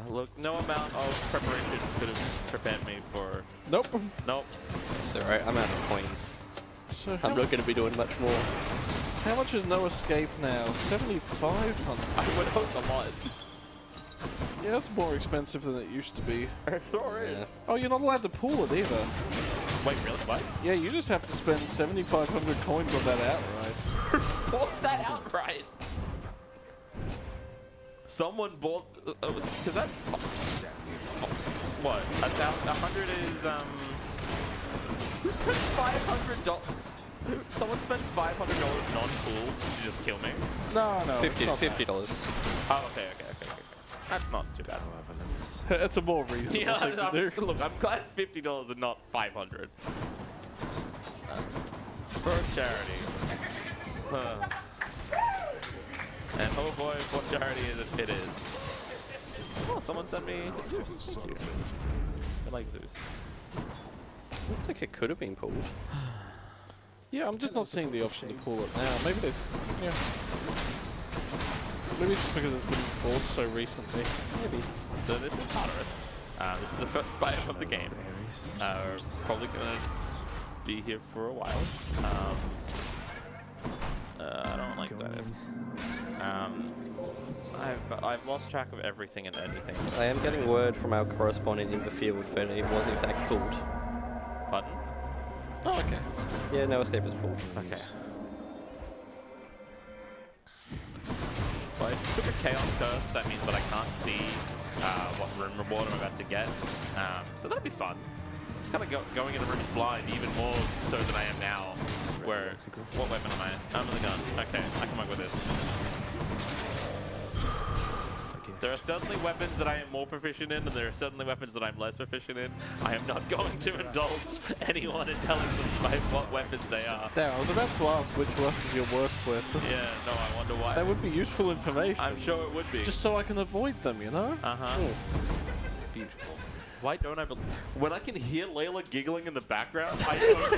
Look, no amount of preparation could have prepared me for. Nope. Nope. It's alright. I'm out of coins. So I'm not going to be doing much more. how much is No Escape now? 7,500. I would hope a lot. Yeah, that's more expensive than it used to be. Sorry. Yeah. Oh, you're not allowed to pool it either. Wait, really? What? Yeah, you just have to spend 7,500 coins on that outright. Bought that outright. Someone bought because that's what 100 is Who spent $500? Someone spent $500 non-pool to just kill me. No, no. it's not $50. Oh, okay. That's not too bad. that. It's a more reasonable Yeah, thing to do. look, I'm glad $50 and not $500 for charity. And oh boy, what charity it is. Oh, someone sent me Zeus. Thank you. I like Zeus. Looks like it could have been pulled. Yeah, I'm just not seeing the option to pull it now. Maybe they... Yeah. Maybe it's just because it's been bought so recently. Maybe. So this is Tartarus. This is the first biome of the game. We're probably gonna be here for a while. I don't like that. I've lost track of everything and anything. I am getting word from our correspondent in the field that it was in fact pulled. Button? Oh, okay. Yeah, No Escape is pulled. Okay. I took a Chaos Curse. That means that I can't see what room reward I'm about to get. So that'll be fun. I'm just kind of going in a room blind, even more so than I am now. Where, what weapon am I? I'm in the gun. Okay, I can work with this. There are certainly weapons that I am more proficient in, and there are certainly weapons that I'm less proficient in. I am not going to indulge anyone in telling them what weapons they are. Damn, I was about to ask which weapon's your worst weapon. Yeah, no, I wonder why. That would be useful information. I'm sure it would be. Just so I can avoid them, you know? Uh-huh. Beautiful. Why don't I believe... When I can hear Layla giggling in the background, I don't...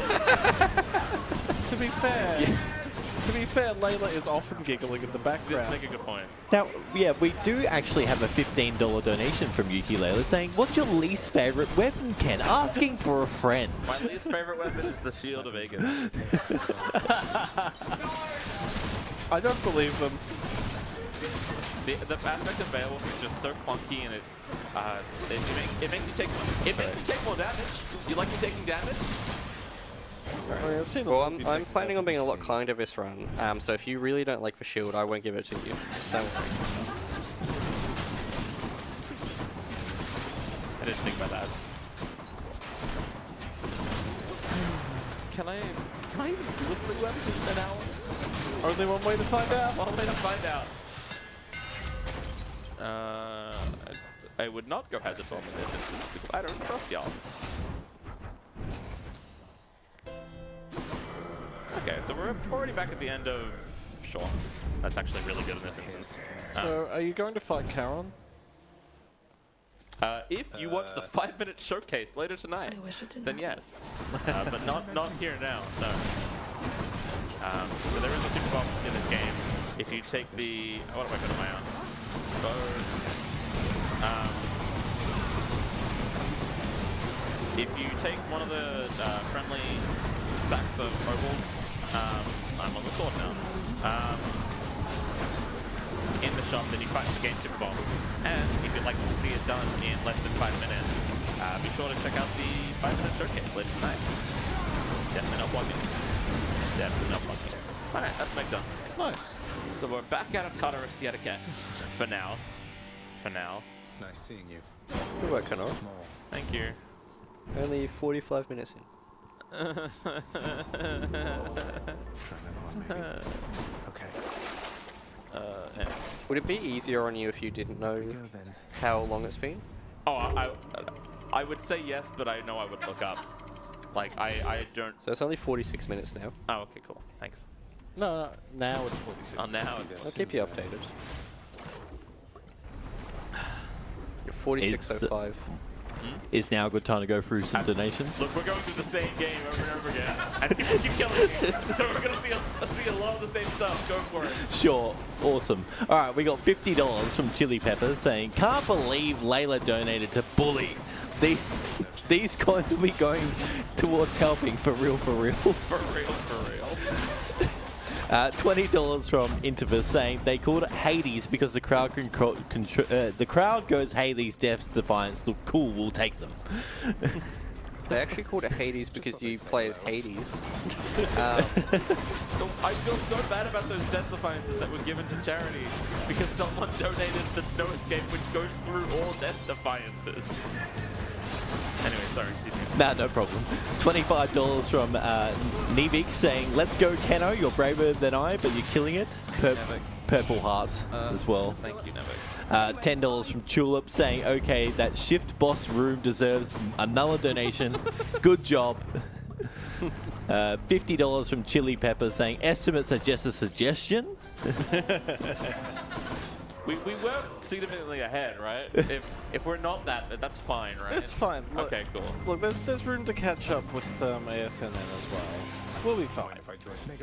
To be fair, Layla is often giggling in the background. Make a good point. Now, yeah, we do actually have a $15 donation from Yuki Layla saying, "What's your least favorite weapon, Ken?" Asking for a friend. My least favorite weapon is the Shield of Aegis. I don't believe them. The aspect of Beowulf is just so clunky, and it makes you take more damage. You like me taking damage? I mean, I've seen Well, I'm planning on being a lot kinder this run. So if you really don't like the shield, I won't give it to you. Don't worry. I didn't think about that. Can I even do it 3 weapons in an hour? Only one way to find out. One way to find out. I would not go hazard in this instance because I don't trust y'all. Okay, so we're already back at the end of... Sure. That's actually really good in this instance. So, are you going to fight Charon? If you watch the 5-minute showcase later tonight, I wish it didn't then happen. yes. But not here now, no. So there is a super boss in this game. If you take the... What am I putting my on? If you take one of the friendly sacks of ovals, I'm on the sword now. In the shop, then you fight the game super boss. And if you'd like to see it done in less than 5 minutes, be sure to check out the 5-minute showcase later tonight. Definitely not plugging. Definitely not plugging. Alright, that's Meg done. Nice. So we're back out of Tartarus yet again. For now. For now. Nice seeing you. Good work, Kenorah. Thank you. Only 45 minutes in. Try another one, maybe. Okay. Yeah. Would it be easier on you if you didn't know Go then. how long it's been? Oh, I would say yes, but I know I would look up. Like, I don't... So it's only 46 minutes now. Oh, okay, cool. Thanks. No, now it's 46. Oh, now it's... I'll keep you updated. You're 46.05. Is now a good time to go through some donations? Look, we're going through the same game over and over again. And people keep killing me. So we're going to see a lot of the same stuff. Go for it. Sure. Awesome. All right, we got $50 from Chili Pepper saying, "Can't believe Layla donated to Bully. These coins will be going towards helping for real, for real." For real, for real. $20 from Intervis saying they called it Hades because the crowd the crowd goes, "Hades, Death's Defiance look cool, we'll take them." They actually called it Hades because you play as Hades. So I feel so bad about those Death Defiances that were given to charity because someone donated the No Escape, which goes through all Death Defiances. Anyway, sorry. Nah, no problem. $25 from Nevik saying, "Let's go, Keno. You're braver than I, but you're killing it." Purple heart as well. Thank you, Nevik. $10 from Tulip saying, "Okay, that shift boss room deserves another donation. Good job." $50 from Chili Pepper saying, "Estimates are just a suggestion." We were significantly ahead, right? if we're not that's fine, right? It's fine. Look, Okay, cool. Look, there's room to catch up with ASNN as well. We'll be fine.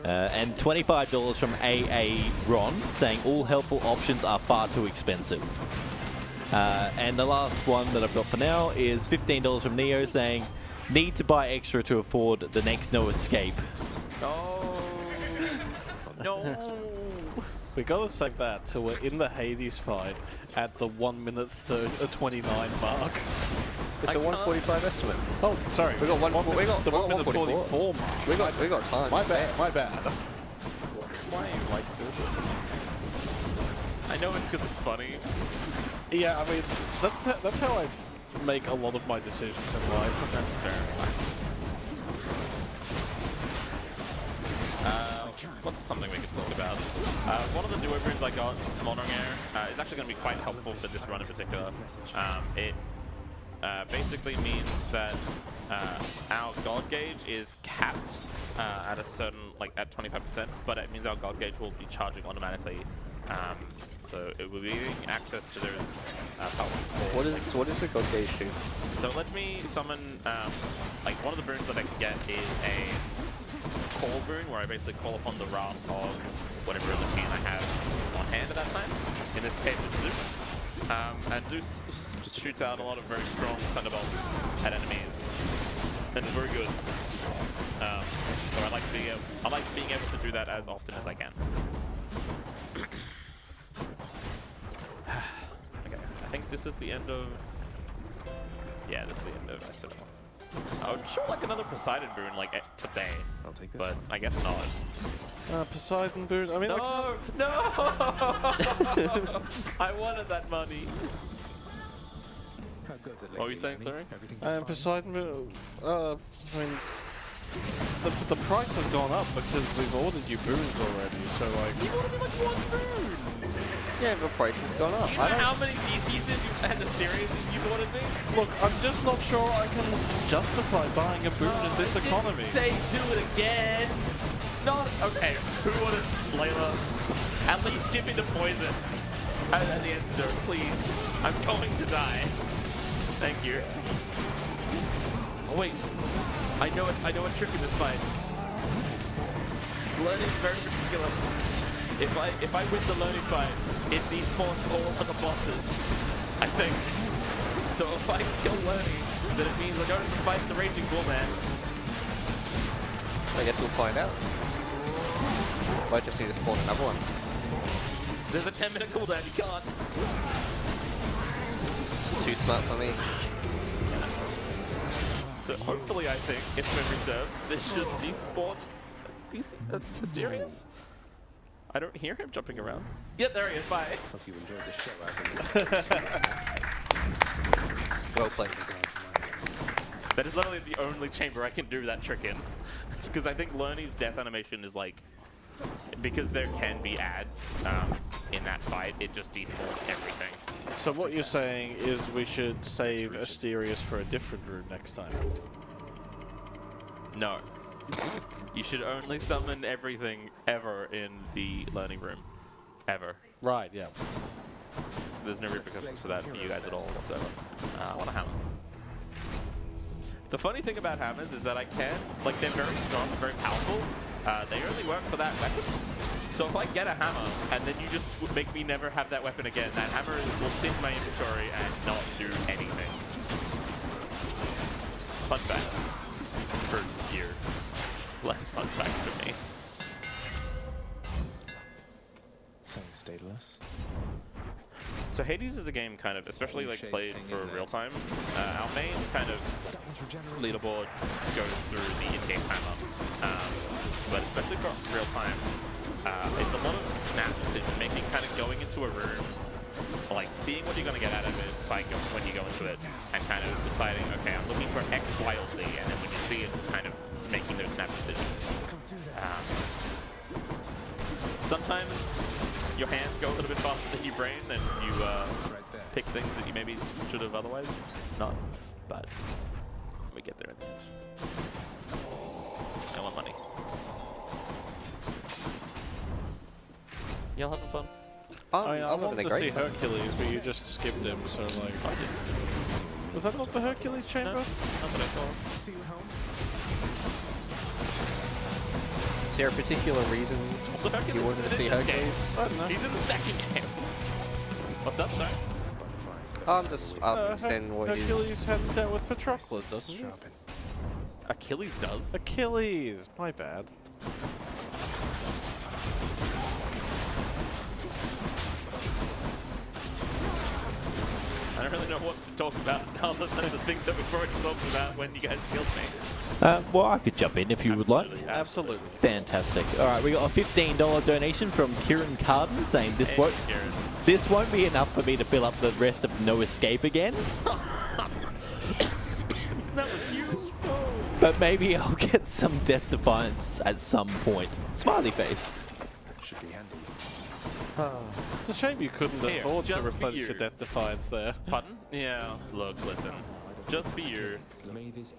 And $25 from AA Ron saying, "All helpful options are far too expensive." And the last one that I've got for now is $15 from Neo saying, "Need to buy extra to afford the next No Escape." No. We gotta save that till we're in the Hades fight at the 1 minute 29 mark. It's a 145 estimate. Oh, sorry. We got 144 144. mark. We got time. My bad. My bad. Why are you like this? I know it's because it's funny. Yeah, I mean, that's how I make a lot of my decisions in life. That's fair. What's something we could talk about? One of the newer runes I got, Smoldering Air, is actually going to be quite helpful for this run in particular. It basically means that our God Gauge is capped at a certain, like at 25%, but it means our God Gauge will be charging automatically. So it will be giving access to those power. What is the God Gauge do? So it lets me summon, like one of the runes that I can get is a call rune, where I basically call upon the wrath of whatever machine I have on hand at that time. In this case, it's Zeus. And Zeus just shoots out a lot of very strong thunderbolts at enemies, and it's very good. So I like being able to do that as often as I can. Okay, I think this is the end of. Yeah, this is the end of ASM. I would sure like another Poseidon boon like today. I'll take this but one. I guess not. Poseidon boon. I mean, No, no! I wanted that money. How goes it, What were you lady? saying, sorry? Everything just fine? Poseidon boon. I mean, the price has gone up because we've ordered you boons already. So like, You ordered me like one boon! Yeah, the price has gone up. Do you know how many DCs and Asterias you've ordered me? look, I'm just not sure I can justify buying a boon in this economy. Say do it again! Not okay, who ordered Layla? At least give me the poison. And the antidote, please. I'm going to die. Thank you. Oh wait. I know a trick in this fight. Learning is very particular. If I win the learning fight, it despawns all of the bosses, I think. So if I kill learning, then it means I go to fight the Raging Bull Man. I guess we'll find out. Might just need to spawn another one. There's a 10-minute cooldown, you can't. Too smart for me. So hopefully, I think, if memory serves, this should despawn PC. That's mysterious. I don't hear him jumping around. Yeah, there he is. Bye. Hope you enjoyed the show out Well played. That is literally the only chamber I can do that trick in. It's because I think Lerny's death animation is like, because there can be ads in that fight, it just despawns everything. So what you're saying is we should save Asterius for a different rune next time. No. You should only summon everything ever in the learning room. Ever. Right, yeah. There's no repercussions for that for you guys at all whatsoever. I want a hammer. The funny thing about hammers is that I can, like, they're very strong and very powerful. They only work for that weapon. So if I get a hammer and then you just make me never have that weapon again, that hammer will sit in my inventory and not do anything. Fun fact. For you. Less fun fact for me. Thanks, Daedalus. So Hades is a game kind of, especially like played for real time. Our main kind of leaderboard goes through the in-game hammer, but especially for real time, it's a lot of snap decision making, kind of going into a room, like seeing what you're going to get out of it when you go into it, and kind of deciding, okay, I'm looking for X, Y, or Z, and then when you see it, just kind of making those snap decisions. Sometimes your hands go a little bit faster than your brain, and you pick things that you maybe should have otherwise not, but we get there in the end. I want money. Y'all having fun? I I'm having wanted a to see great time. Hercules, but you just skipped him, so like... Was that not the Hercules chamber? No, not that I saw. See you at home? Is there a particular reason Also, Hercules you wanted to is see in this game. Hercules? I don't know. He's in the second game. What's up, sorry? Butterflies. I'm just asking Sen what Hercules his... hangs out with Patroclus, doesn't he? Shopping. Achilles does. Achilles! My bad. I don't really don't know what to talk about other than the things that we've already talked about when you guys killed me. Well, I could jump in if you would like. Absolutely. Fantastic. All right, we got a $15 donation from Kieran Carden saying this Hey, won't Kieran. this won't be enough for me to fill up the rest of No Escape again, That was huge. but maybe I'll get some Death Defiance at some point. Smiley face. Should be handy. It's a shame you couldn't Here, afford to just for replenish you. your Death Defiance there. Pardon? Yeah. Look, listen. Just for you, May this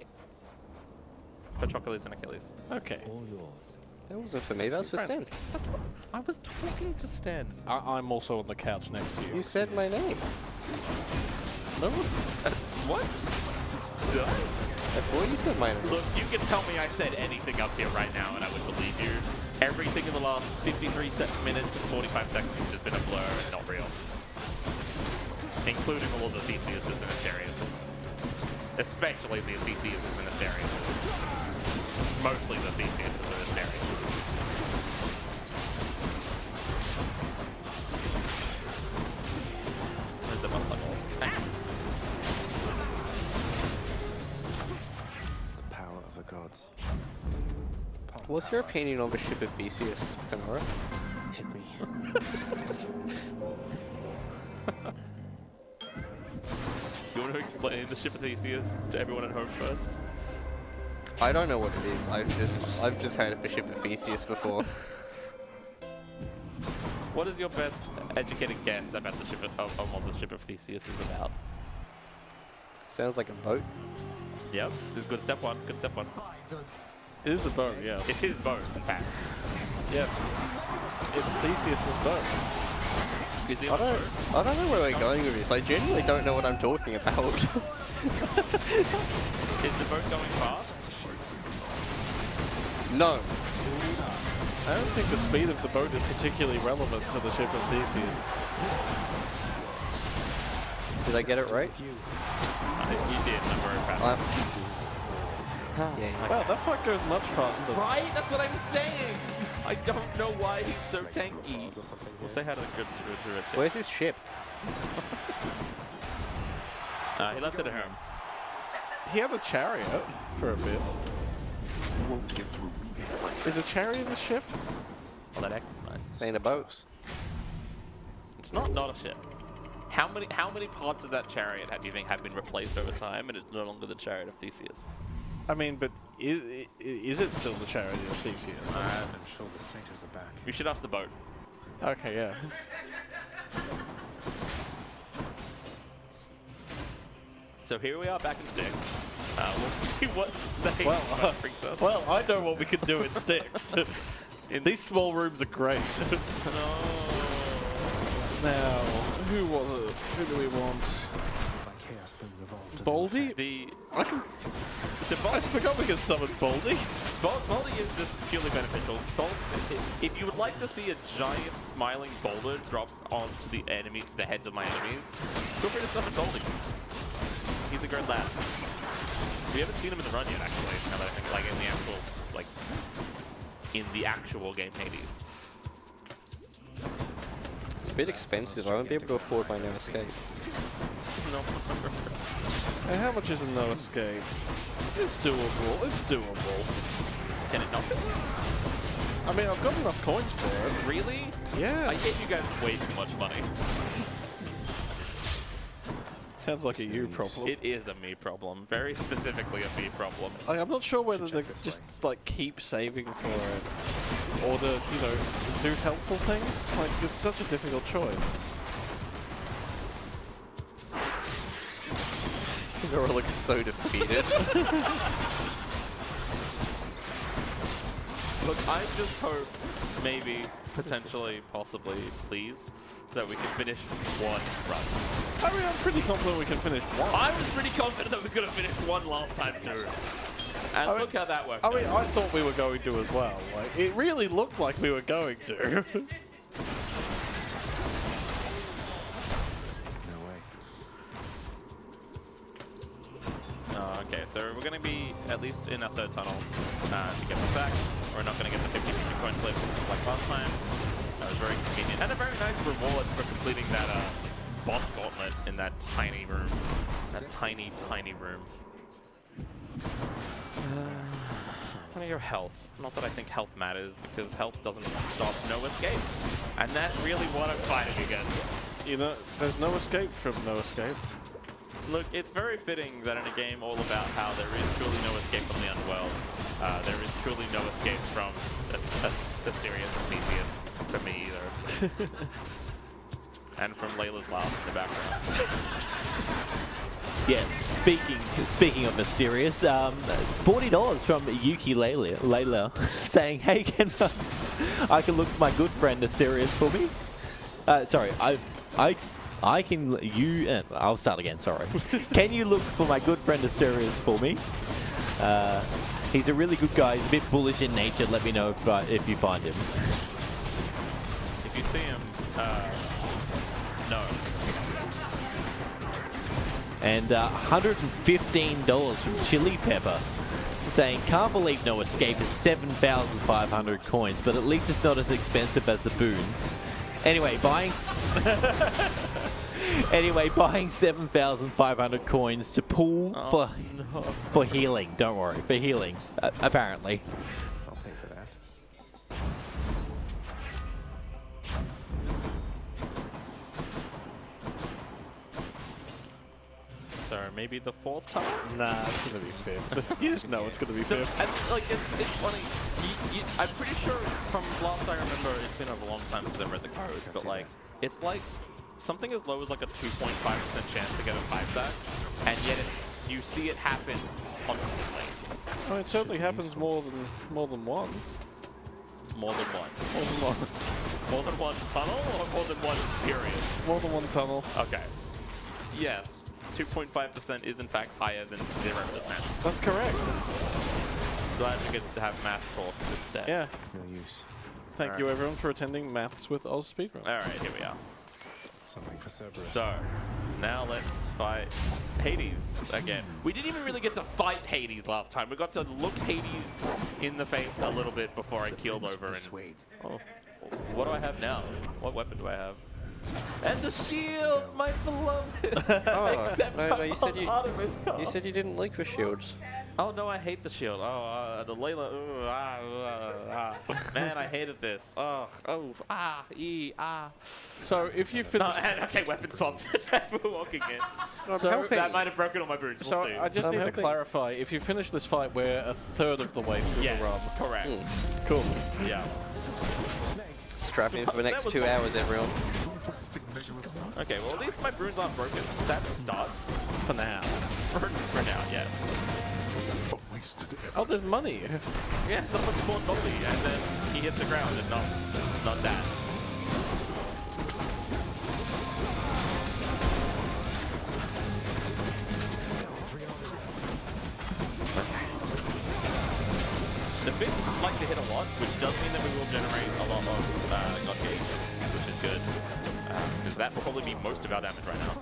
Patroclus and Achilles. Okay. all yours. That wasn't for me, that was for Stan. I was talking to Stan. I'm also on the couch next to you. You said my name. No? What? Did I? I thought you said my name. Look, you can tell me I said anything up here right now and I would believe you. Everything in the last 53 minutes and 45 seconds has just been a blur and not real. Including all of the Theseuses and Asteriuses. Especially the Theseuses and Asteriuses. Mostly the Theseuses and Asteriuses. Where's the motherfucker? Ah! The power of the gods. What's your opinion on the ship of Theseus, Kenorah? Hit me. You want to explain the ship of Theseus to everyone at home first? I don't know what it is. I've just heard of the ship of Theseus before. What is your best educated guess about the ship of what the ship of Theseus is about? Sounds like a boat. Yep, this is good step one. Good step one. It is a boat, yeah. It's his boat, in fact. Yeah. It's Theseus's boat. Is he I on a don't, boat? I don't know where we're going with this. I genuinely don't know what I'm talking about. Is the boat going fast? No. I don't think the speed of the boat is particularly relevant to the ship of Theseus. Did I get it right? I think you did. I'm very proud. Yeah. Wow, that fight goes much faster. Right? That's what I'm saying. I don't know why he's so tanky. We'll say hi to the good ship. Where's his ship? He left it at home. He had a chariot for a bit. Is a chariot a ship? Oh, that acting's nice. Ain't a boat. It's not a ship. How many parts of that chariot do you think have been replaced over time, and it's no longer the chariot of Theseus? I mean, but is it still the chariot of Theseus? I'm sure the satyrs are back. We should ask the boat. Okay, yeah. So here we are back in Styx. We'll see what the hate Well, brings us. Well, I know what we can do in Styx. These small rooms are great. Now, who was it? Who do we want? By chaos being revolved. into Baldy? The I forgot we could summon Baldy. Baldy is just purely beneficial. If you would like to see a giant smiling boulder drop onto the heads of my enemies, feel free to summon Baldy. He's a great lad. We haven't seen him in the run yet, actually. Now that I think, like in the actual game Hades. It's a bit expensive. I won't be able to afford my No Escape. No. Hey, how much is a No Escape? It's doable. It's doable. Can it not be? I mean, I've got enough coins for it. Really? Yeah. I gave you guys way too much money. Sounds like a you problem. It is a me problem. Very specifically a me problem. Like, I'm not sure whether to just like keep saving for it or to, you know, do helpful things. Like, it's such a difficult choice. Kenorah looks so defeated. Look, I just hope, maybe, potentially, possibly, please, that we can finish one run. I mean, I'm pretty confident we can finish one. I was pretty confident that we could have finished one last time too. And look how that worked. I mean, I thought we were going to as well. Like, it really looked like we were going to. No way. Okay, so we're going to be at least in our third tunnel to get the sack. We're not going to get the 50 coin flip like last time. That was very convenient. And a very nice reward for completing that boss gauntlet in that tiny room. That tiny, tiny room. What are your health? Not that I think health matters, because health doesn't stop no escape. And that's really what I'm fighting against. You know, there's no escape from no escape. Look, it's very fitting that in a game all about how there is truly no escape from the unwell, there is truly no escape from the serious and Theseus, for me either. And from Layla's laugh in the background. Yeah, speaking of mysterious, $40 from Yuki Layla saying, "Hey, can I can look for my good friend Asterius for me?" Sorry, I can you. I'll start again. Sorry. Can you look for my good friend Asterius for me? He's a really good guy. He's a bit bullish in nature. Let me know if you find him. If you see him, no. And $115 from Chili Pepper, saying, "Can't believe no escape is 7,500 coins, but at least it's not as expensive as the boons." Anyway, buying 7,500 coins to pool for healing. Don't worry, for healing. Apparently. I'll pay for that. So maybe the fourth time? Nah, it's gonna be fifth. You just know it's gonna be fifth. And, like, it's funny. I'm pretty sure from last I remember, it's been a long time since I've read the code, but like, it's like something as low as like a 2.5% chance to get a 5-stack, and yet you see it happen constantly. I mean, it certainly happens more than one. More than one. More than one. More than one tunnel or more than one period? More than one tunnel. Okay. Yes. 2.5% is in fact higher than 0%. That's correct. Glad we get to have math talks instead. Yeah. No use. Thank you everyone for attending Maths with AusSpeedruns. Alright, here we are. Something for Cerberus. So, now let's fight Hades again. We didn't even really get to fight Hades last time. We got to look Hades in the face a little bit before I keeled over. And oh, what do I have now? What weapon do I have? And the shield, my beloved. Oh, Except no, you said Artemis you said you didn't like the shields. Oh no, I hate the shield. Oh, the Layla. Man, I hated this. So if you finish, Okay, weapon swapped as we're walking in. so, That might have broken all my boons. so We'll see. I just need to clarify: if you finish this fight, we're a third of the way through Yes, the run. correct. Cool. Yeah. Strap in for the That next was 2 fun. hours, everyone. Okay, well at least my runes aren't broken. That's a start. For now. For now, yes. Oh, there's money. Yeah, someone spawned Bobby and then he hit the ground and not that. The fists like to hit a lot, which does mean that we will generate a lot of God Gauge, which is good. Because that will probably be most of our damage right now.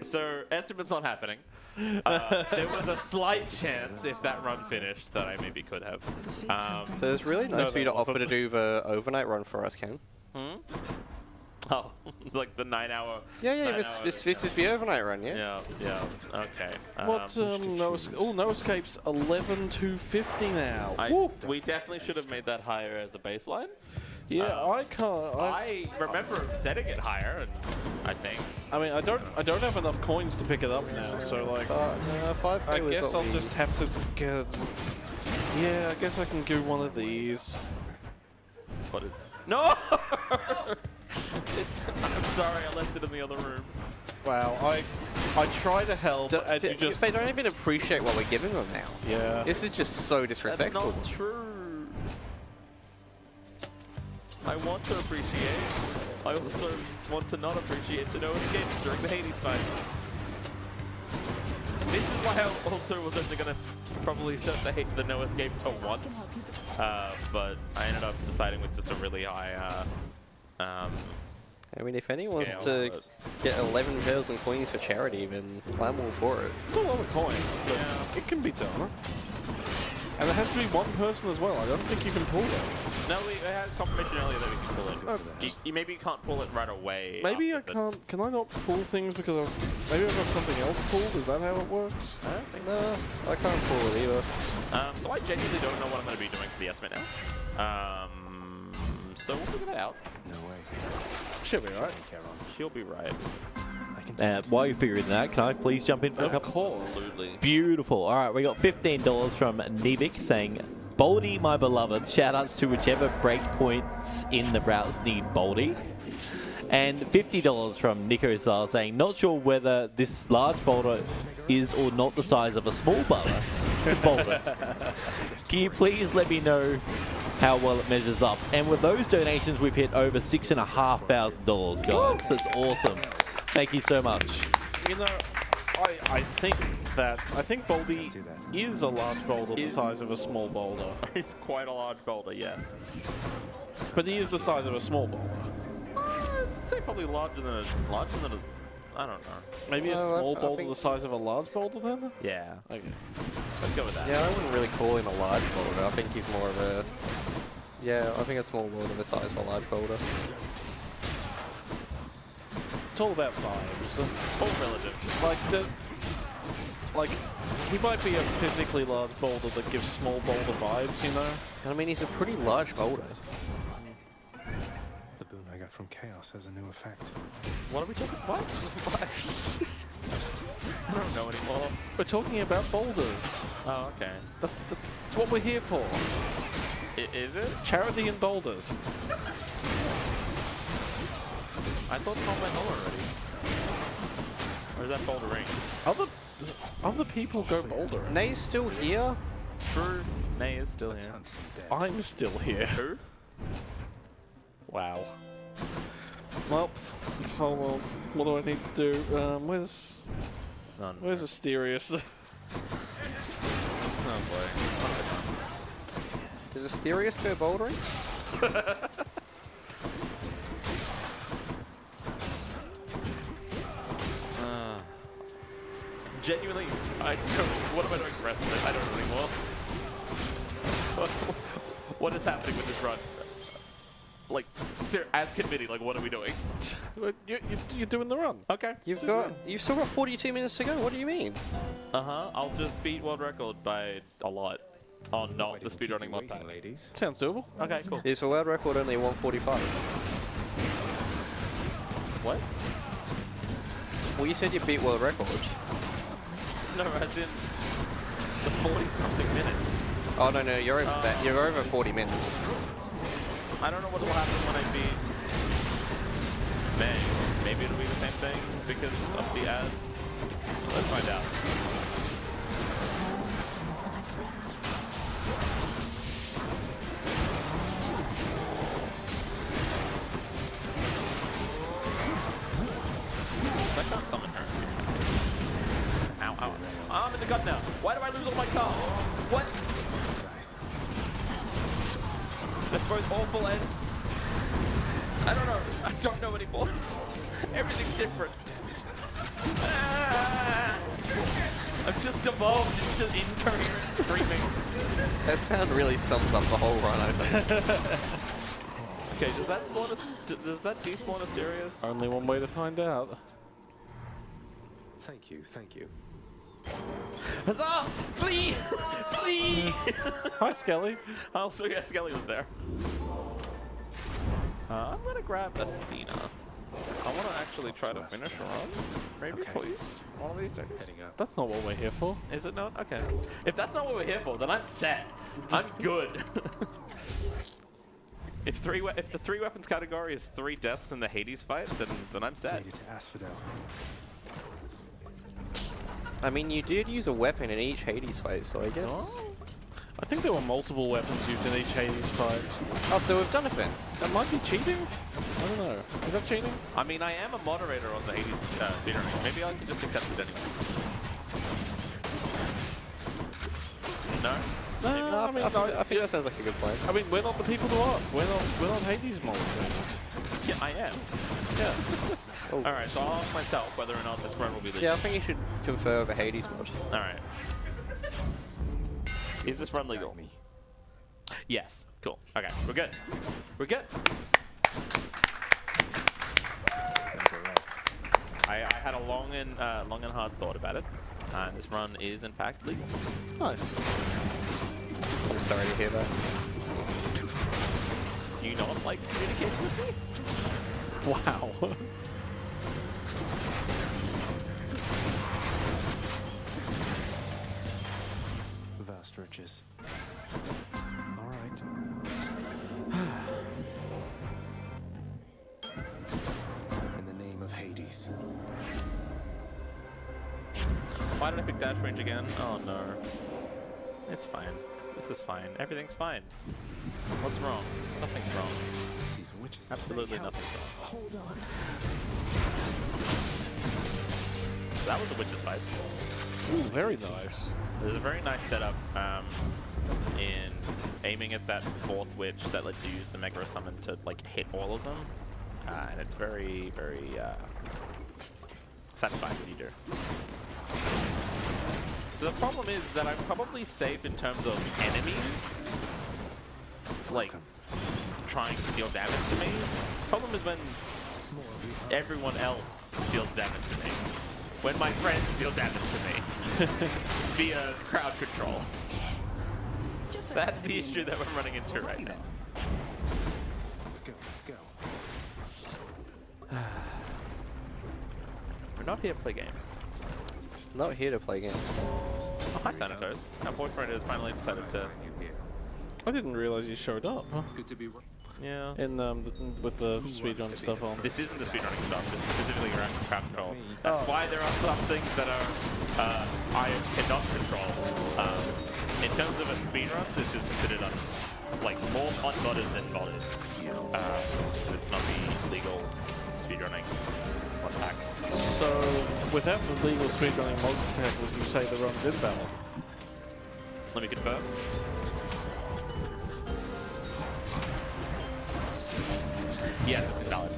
So, estimate's not happening. There was a slight chance, if that run finished, that I maybe could have. So it's really nice for you to that wasn't. offer to do the overnight run for us, Ken. Oh, like the 9-hour. Yeah, 9 this hour- is the overnight run, yeah? Yeah, okay. What? No escapes. 11,250 now. We definitely should have made that higher as a baseline. Yeah, I can't. I remember setting it higher, and I think. I mean, I don't have enough coins to pick it up now. So like, 5K I was guess what I'll we- just have to get. Yeah, I guess I can do one of these. What is? No! I'm sorry, I left it in the other room. Wow, I try to help, and you just. They don't even appreciate what we're giving them now. Yeah. This is just so That's disrespectful. not true. I want to appreciate. I also want to not appreciate the no escapes during the Hades fights. This is why I also was only going to probably set the no escape to once. But I ended up deciding with just a really high... I mean, if anyone wants Scale, to but- get 11,000 coins for charity, then I'm all for it. It's a lot of coins, but it can be done. And it has to be one person as well. I don't think you can pull that. No, we had confirmation earlier that we can pull it. Oh, You maybe can't pull it right away. Maybe I after the- can't. Can I not pull things because maybe I've got something else pulled? Is that how it works? I don't think No, I can't pull it either. so I genuinely don't know what I'm going to be doing for the estimate now. So we'll figure that out. No way. Should be right. She'll be right. While you're figuring that, can I please jump in for a Of couple? course. Absolutely. Beautiful. All right, we got $15 from Nivik saying, Baldy, my beloved. Shoutouts to whichever breakpoints in the routes need Baldy. And $50 from Nico Sar saying, not sure whether this large boulder is or not the size of a small boulder. Can you please let me know how well it measures up? And with those donations, we've hit over $6,500, guys. That's awesome. Thank you so much. You know, I think Baldy is a large boulder the size of a small boulder. It's quite a large boulder, yes. But he is the size of a small boulder. I'd say probably larger than a, I don't know. Maybe a No, small I boulder think the size of a large boulder then? Yeah. Okay. Let's go with that. Yeah, I wouldn't really call him a large boulder. I think he's more of a... Yeah, I think a small boulder the size of a large boulder. It's all about vibes. It's all relative. Like, he might be a physically large boulder that gives small boulder vibes, you know? I mean, he's a pretty large boulder. The boon I got from Chaos has a new effect. What are we talking about? What? I don't know anymore. We're talking about boulders. Oh, okay. That's what we're here for. Is it? Charity and boulders. I thought Tom went home already. Or is that bouldering? Other people go bouldering. Nay's still here? True. Nay is still Let's here. hunt some dead. I'm still here. Who? Wow. Well, what do I need to do? Where's None. Asterius? Oh boy. Does Asterius go bouldering? Genuinely, I don't. What am I doing for the rest of it? I don't know anymore. What is happening with this run? Like, as committee, like, what are we doing? You're doing the run. Okay. You've still got 42 minutes to go. What do you mean? I'll just beat world record by a lot on not the speedrunning mod pack. ladies. Sounds doable. Okay, cool. Is for world record only 145? What? Well, you said you beat world record. No, as in the 40-something minutes. Oh no, you're over that. You're over 40 minutes. I don't know what will happen when I beat May. Maybe it'll be the same thing because of the ads. Let's find out. I can't summon her. Ow, ow. I'm in the gun now. Why do I lose all my cards? What? That's both awful and... I don't know. I don't know anymore. Everything's different. Ah! I've just devolved into incoherent screaming. That sound really sums up the whole run, I think. Okay, does that spawn does that despawn a serious? Only one way to find out. Thank you, thank you. Huzzah! Flee! Flee! Hi, Skelly. Also, yeah, Skelly was there. I'm gonna grab Athena. I want to actually try to finish a run. Maybe, Okay. please. One of these days. Heading up. That's not what we're here for. Is it not? Okay. If that's not what we're here for, then I'm set. I'm good. If the 3 weapons category is 3 deaths in the Hades fight, then I'm set. Made it to Asphodel. I mean, you did use a weapon in each Hades fight, so I guess... Oh. I think there were multiple weapons used in each Hades fight. Oh, so we've done it then. That might be cheating? I don't know. Is that cheating? I mean, I am a moderator on the Hades speedrunning. Maybe I can just accept it anyway. No? No, No, I mean, I think that sounds like a good plan. I mean, we're not the people to ask. We're not Hades moderators. Yeah, I am. Yeah. Oh. Alright, so I'll ask myself whether or not this run will be legit. Yeah, I think you should confer with a Hades mod. Alright. Is this run legal? Yes. Cool. Okay, we're good. We're good. I had a long and hard thought about it, and this run is in fact legal. Nice. I'm sorry to hear that. Do you not like communicating with me? Wow. Vast riches. All right. In the name of Hades. Why did I pick dash range again? Oh no. It's fine. This is fine. Everything's fine. What's wrong? Nothing's wrong. These witches. Absolutely nothing's wrong. Hold on. That was a witch's fight. Ooh, very nice. There's a very nice setup in aiming at that fourth witch that lets you use the Megaros summon to like hit all of them, and it's very, very satisfying when you do. So the problem is that I'm probably safe in terms of enemies, like trying to deal damage to me. Problem is when everyone else deals damage to me. When my friends deal damage to me via crowd control. That's the issue that we're running into right now. Let's go. Let's go. We're not here to play games. Not here to play games. Oh, hi, Thanatos. Our boyfriend has finally decided to... I didn't realize you showed up. Good to be working. Yeah. In with the speedrun stuff on. This isn't the speedrunning stuff. This is specifically around crowd control. That's why there are some things that are I cannot control. In terms of a speedrun, this is considered like more unmodded than modded. It's not the legal speedrunning mod pack. So, without the legal speedrunning mod pack, would you say the run's invalid? Let me confirm. Yes, it's invalid.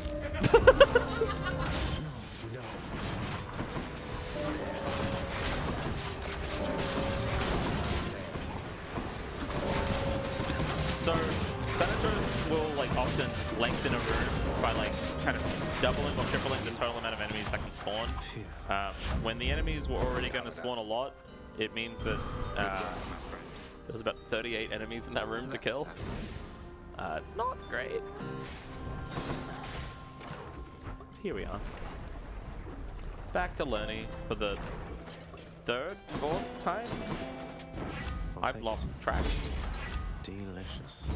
So, Thanatos will like often lengthen a room by like kind of doubling or tripling the total amount of enemies that can spawn. When the enemies were already going to spawn a lot, it means that there's about 38 enemies in that room to kill. It's not great. Here we are. Back to learning for the fourth time? I've lost track. Delicious.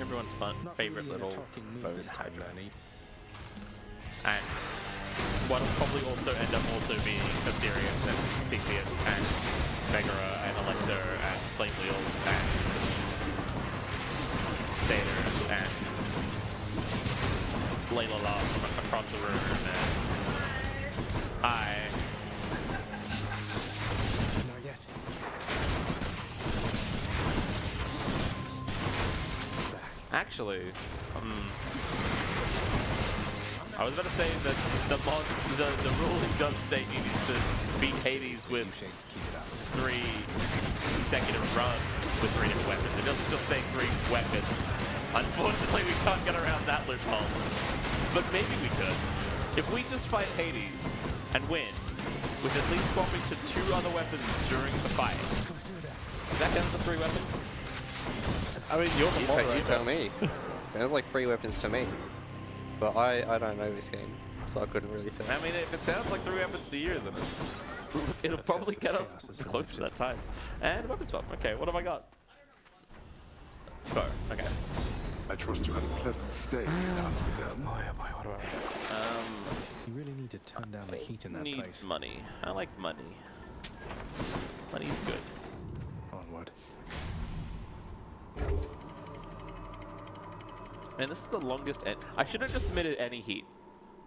Everyone's favorite little bone type. And what'll probably also end up also being Asterius and Theseus and Kenorah and Elector and Flame Wheels and Satyrs and Layla from across the room and Not yet. Actually, I was about to say that the ruling does state you need to beat Hades with 3 consecutive runs with 3 different weapons. It doesn't just say 3 weapons. Unfortunately, we can't get around that loophole. But maybe we could. If we just fight Hades and win, with at least swapping to 2 other weapons during the fight. Seconds of 3 weapons? I mean, you're the moderator. You tell me. Sounds like 3 weapons to me. But I don't know this game, so I couldn't really say. I mean, if it sounds like 3 weapons a year, then it'll probably get us close to that time. And weapon swap. Okay, what have I got? Bow. Okay. I trust you had a pleasant stay in Aspeedruns. Boy, oh boy, what do I You really need to turn down the heat in that Need place. money. I like money. Money's good. Onward. Man, this is the longest end. I should have just submitted any heat,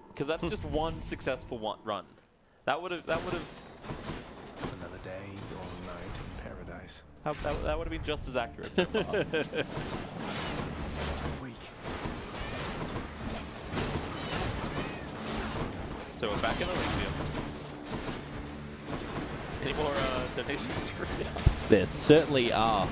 because that's just one successful run. That would have. Another day or night in paradise. That would have been just as accurate so far. Weak. So we're back in Elysium. Any more donations to read out? There certainly are.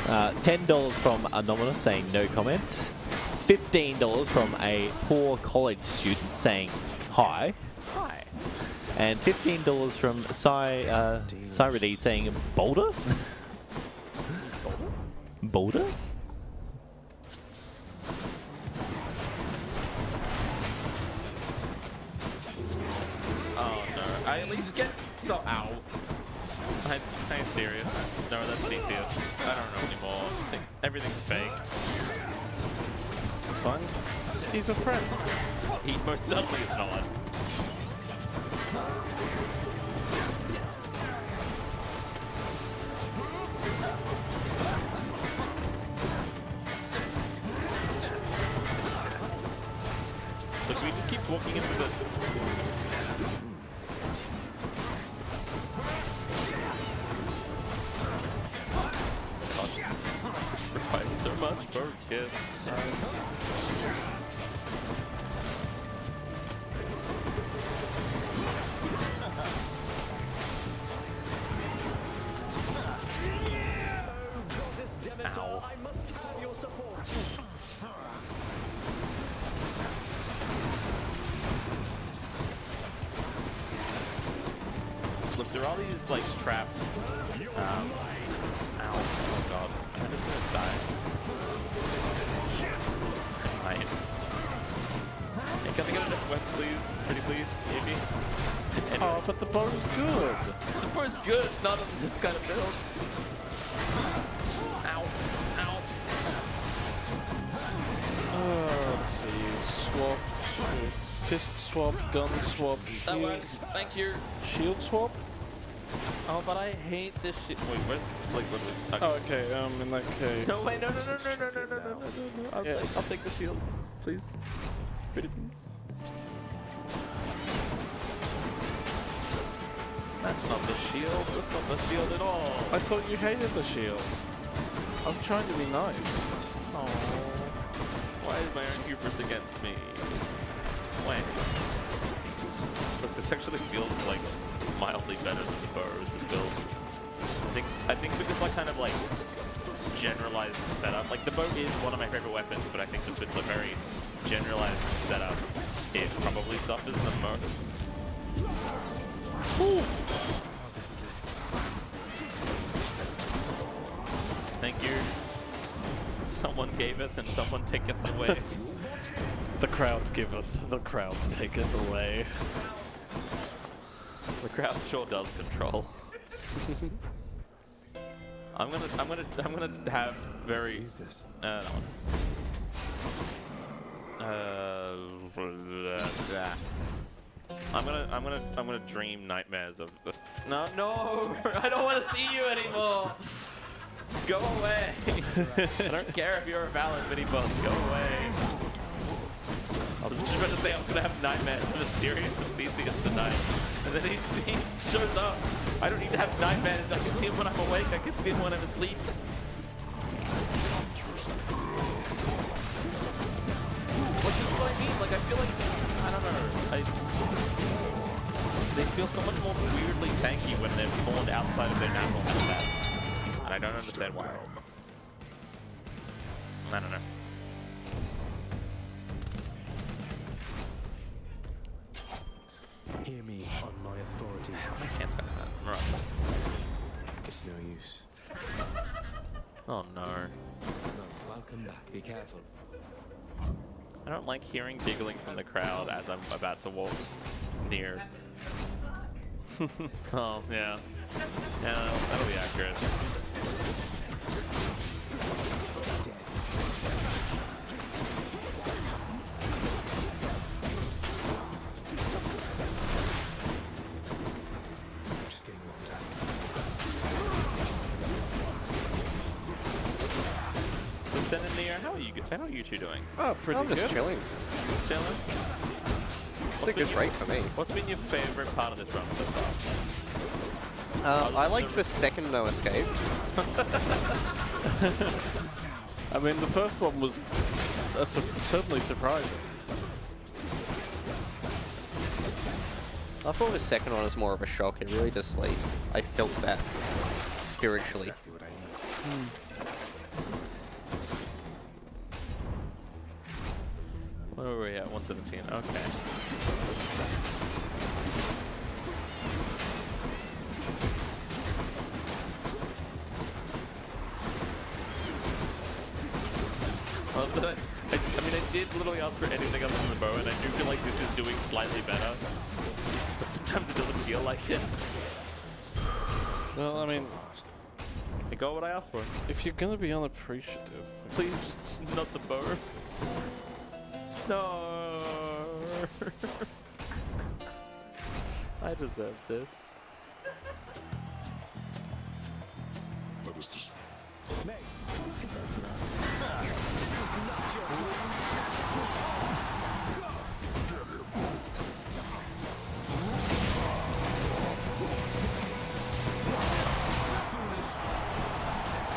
$10 from Anonymous saying no comment. $15 from a poor college student saying hi. Hi. And $15 from Cyridi saying Boulder? Boulder? Oh no. I at least get so ow. I'm serious. No, that's Theseus. I don't know anymore. I think everything's fake. Fine. He's a friend. He most certainly is not. Look, we just keep walking into the... This requires so much focus. Ow. Look, there are all these like traps. Ow. Oh god. I'm just gonna die. Right. Hey, can I get a weapon, please? Pretty please? Maybe? Anyway. Oh, but the bow's good. The board's good, not on this kind of build. Ow. Ow. Let's see. Swap. Fist swap. Gun swap. That Shield. works. Thank you. Shield swap? Oh, but I hate this shit. Wait, where's like literally? Oh, okay. In that case. No, wait, no. I'll take the shield, please. Pretty please. That's not the shield. That's not the shield at all. I thought you hated the shield. I'm trying to be nice. Oh, why is my own hubris against me? Wait. Look, this actually feels like mildly better than the bows this build. I think because like kind of like generalized setup. Like the bow is one of my favorite weapons, but I think just with the very generalized setup, it probably suffers the most. Ooh. Oh, this is it. Thank you. Someone gaveth and someone taketh away. The crowd giveth, the crowd taketh away. The crowd sure does control. I'm gonna have very. Use this. No. I'm gonna dream nightmares of this. No, I don't want to see you anymore. Go away. I don't care if you're a valid mini boss. Go away. I was just about to say I was gonna have nightmares of Asterion and Theseus tonight, and then he shows up. I don't need to have nightmares. I can see him when I'm awake. I can see him when I'm asleep. Like, this is what I mean. Like, I feel like, I don't know. They feel so much more weirdly tanky when they're spawned outside of their natural habitats. And I don't understand why. I don't know. Hear me on my authority. My hand's got that. Right. It's no use. Oh no. No, welcome back. Be careful. I don't like hearing giggling from the crowd as I'm about to walk near. Oh, yeah. Yeah, that'll be accurate. Dead. Just getting warmed up. So, Sten and Neo, how are you two doing? Oh, pretty I'm good. just chilling. Just chilling? It's a good break for me. What's been your favorite part of this run so far? I like the second no escape. I mean, the first one was certainly surprising. I thought the second one was more of a shock. It really just like I felt that spiritually. Exactly what I need. Where were we at? 117. Okay. I mean, I did literally ask for anything other than the bow, and I do feel like this is doing slightly better. But sometimes it doesn't feel like it. Well, I mean, I got what I asked for. if you're gonna be unappreciative, Please, not the bow. No. I deserve this. That is just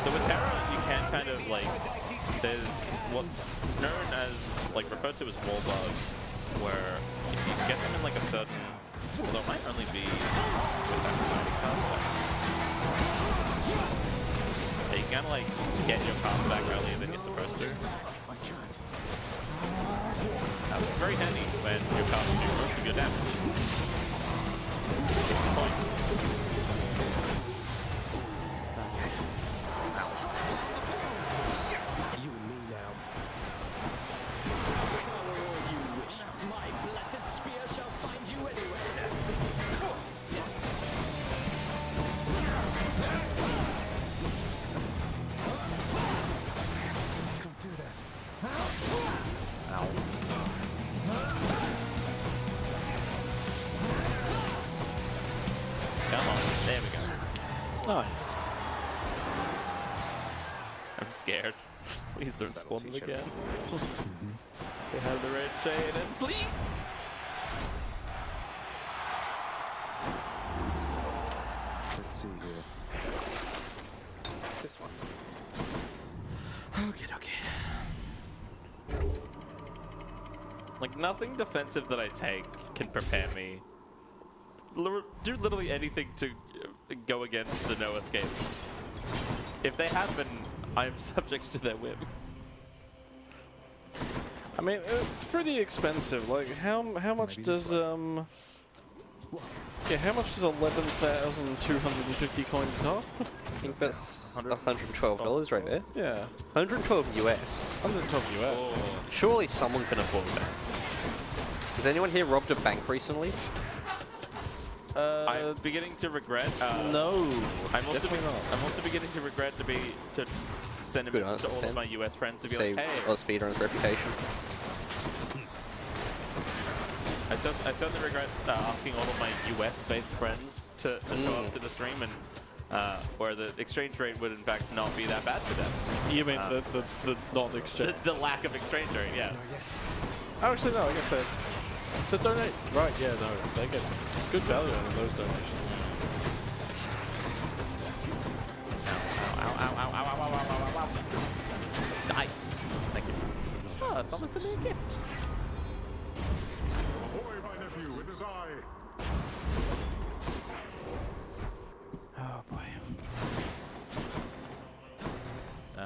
So with Kenorah, you can kind of like, there's what's known as, like referred to as wall bug, where if you get them in like a certain, although it might only be with that society card, so you can like get your cards back earlier than you're supposed to. That's very handy when your cards do most of your damage. It's the point. You and me now. My blessed spear shall find you anywhere. Don't do that. Ow. Come on, there we go. nice. I'm scared. Please don't That'll spawn them teach again. him. They have the red shade and flee! Let's see here. This one. Okay. Like, nothing defensive that I take can prepare me. Do literally anything to go against the no escapes. If they happen, I'm subject to their whim. I mean, it's pretty expensive. Like, how much Maybe does this yeah, how much does 11,250 coins cost? I think that's $112 right there. Yeah, 112 US. 112 US. Oh. Surely someone can afford that. Has anyone here robbed a bank recently? I'm beginning to regret. No, I'm also, definitely not. I'm also beginning to regret to send him Good to answer, all of Stan. my US friends to be Save like, hey. AusSpeedruns' reputation. I certainly regret asking all of my US-based friends to show up to the stream, and where the exchange rate would in fact not be that bad for them. You mean the not exchange? The lack of exchange rate, yes. Actually, no. I guess they donate. Right? Yeah, no, they get good value out of those donations. Ow. Die. Thank you. Oh, someone sent me a gift. ahoy, my nephew, it is I. Oh boy.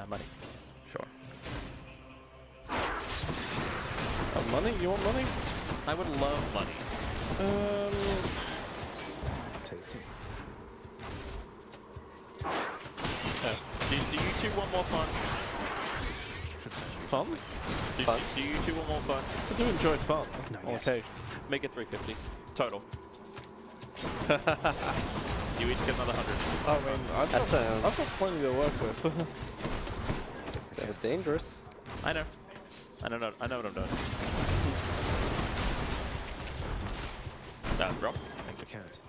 Money. Sure. Money? You want money? I would love money. Tasty. Do you two want more fun? Fun? Do you two want more fun? I do enjoy fun. Not On yet. occasion. Make it 350 total. You each get another 100. I mean, I've That got sounds- plenty to work with. Sounds dangerous. I know. I know what I'm doing. Drops. I can't.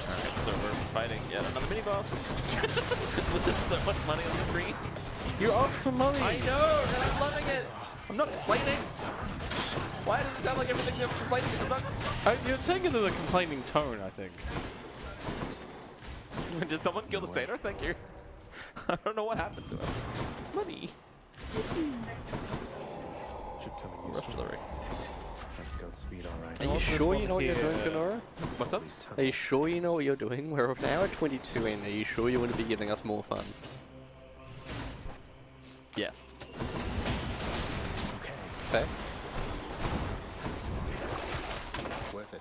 Alright, so we're fighting yet another mini boss. With so much money on the screen. You asked for money. I know, and I'm loving it. I'm not complaining. Why does it sound like everything they're complaining about? You're saying it in a complaining tone, I think. Did someone kill the satyr? Thank you. I don't know what happened to him. Money. sure you know what you're doing, Kenorah? What's up? Are you sure you know what you're doing? We're an hour 22 in. Are you sure you want to be giving us more fun? Yes. Okay, Fair? worth it.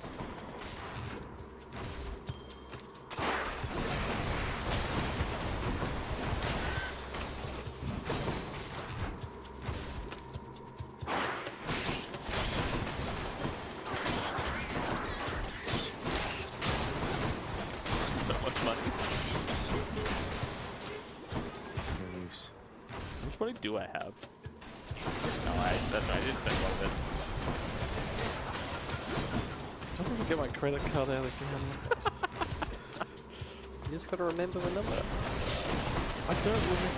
So much money. No use. How much money do I have? No, that's right. I did spend a lot of it. I don't even get my credit card out again. You just gotta remember the number. I don't remember.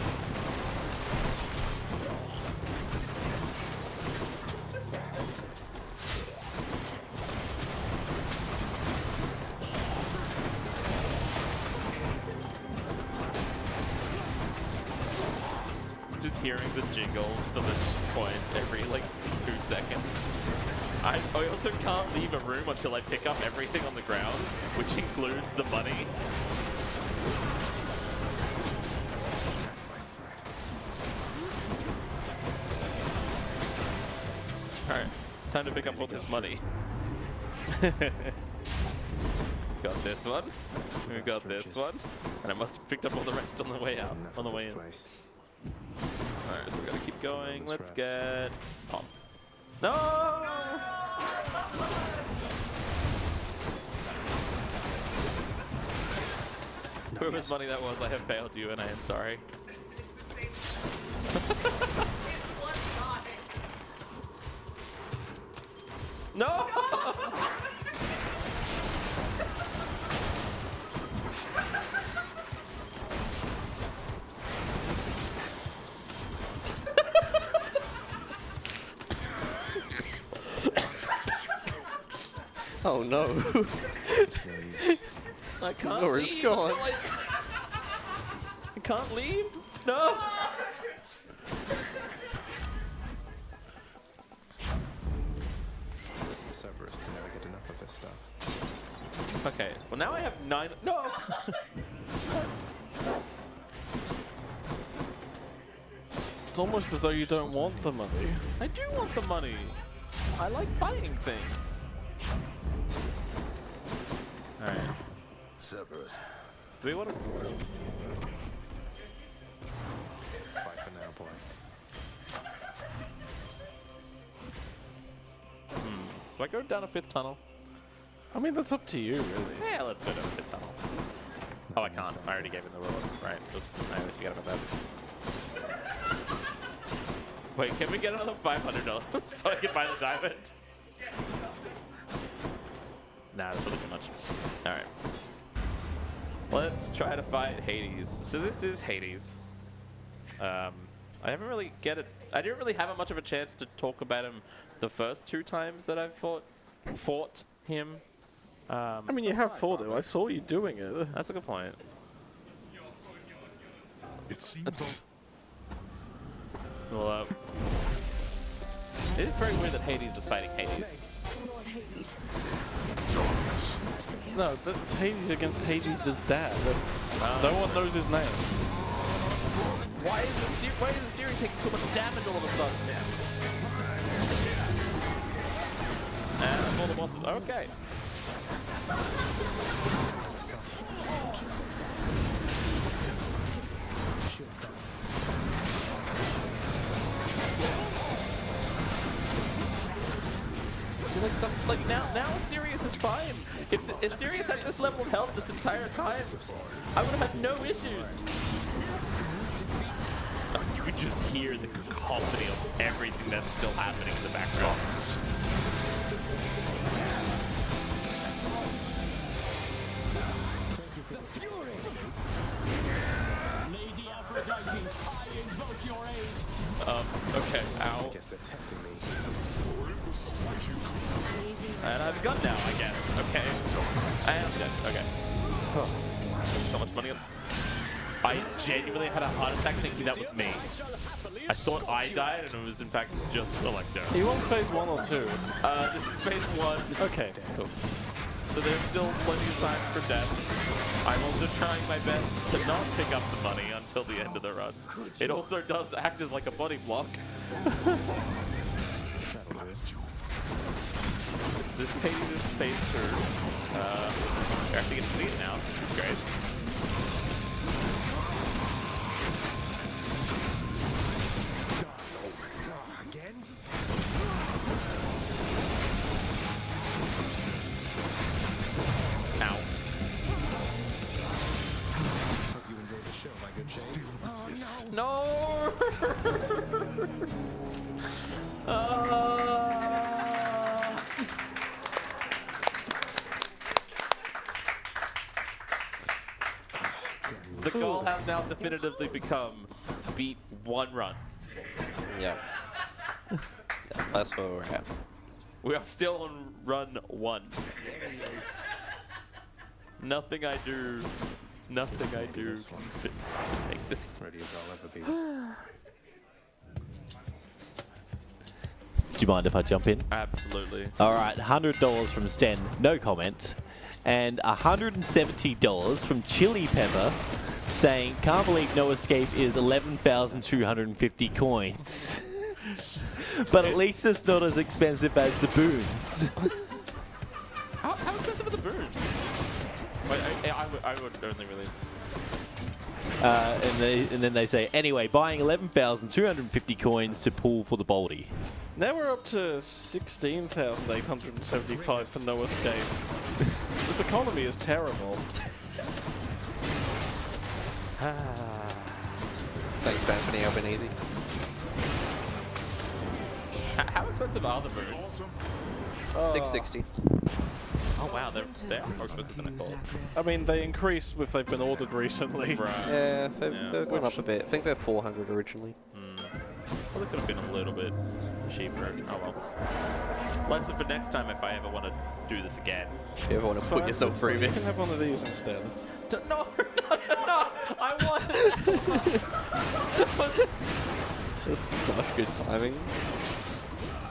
Just hearing the jingle for the coins every like 2 seconds. I also can't leave a room until I pick up everything on the ground, which includes the money. My sight. Alright, time to pick up all this money. Got this one. We got this one. And I must have picked up all the rest on the way out, Enough on the of way this in. place. Alright, so we gotta keep going. Let's Let's rest. get pop. No! Whoever's money that was, I have failed you and I am sorry. No! Oh no. It's no use. I can't Kenorah's leave. gone. I can't leave. No. The Cerberus can never get enough of this stuff. Okay. Well, now I have 9. No. It's almost as though you don't want the money. I do want the money. I like buying things. All right. Cerberus. Do we want to? Bye for now, boy. Do I go down a 5th tunnel? I mean, that's up to you, really. Yeah, let's go down a 5th tunnel. Oh, I can't. I already gave him the reward. Right. Oops. I always forget about that. Wait, can we get another $500 so I can buy the diamond? Nah, that's a little too much. Alright. Let's try to fight Hades. So this is Hades. I haven't really I didn't really have much of a chance to talk about him the first 2 times that I've fought him. I mean, you have fought it. I saw you doing it. That's a good point. It seems Well, it is very weird that Hades is fighting Hades. Lord Hades. No, that's Hades against Hades' dad. No one knows his name. Why is the series taking so much damage all of a sudden? And that's all the bosses. Okay. See, now Asterius is fine. If Asterius had this level of health this entire time, I would have had no issues. You could just hear the cacophony of everything that's still happening in the background. The Fury! Lady Aphrodite, I invoke your aid! Okay, ow. I guess they're testing me. And I have a gun now, I guess. Okay. I am dead. Okay. There's so much money. I genuinely had a heart attack thinking that was me. I thought I died, and it was in fact just Electro. Are you on phase 1 or 2? This is phase 1. Okay, cool. So there's still plenty of time for death. I'm also trying my best to not pick up the money until the end of the run. It also does act as like a body block. This is Hades' phase 2. You actually get to see it now. It's great. Again? Ow. Hope you enjoyed the show, my good Shane. No! The goal has now definitively become beat 1 run. Yeah. That's where we're at. We are still on run 1. Nothing I do can fit to make this Ready as I'll ever be. Do you mind if I jump in? Absolutely. All right, $100 from Sten, no comment. And $170 from Chili Pepper, saying, can't believe No Escape is 11,250 coins. But at least it's not as expensive as the Boons. How expensive are the burns? Wait, I would only really... And then they say, anyway, buying 11,250 coins to pull for the Baldy. Now we're up to 16,875 for No Escape. This economy is terrible. Thanks, Anthony Albanese. How expensive are the burns? 660. Oh wow, they are more expensive than I thought. I mean, they increase if they've been ordered recently. Right. Yeah, they've gone up a bit. I think they're 400 originally. Well, it could have been a little bit cheaper. Oh well. Lesson for next time if I ever want to do this again. If you ever want to put yourself through You can have this. one of these instead. No! I want. This is such good timing.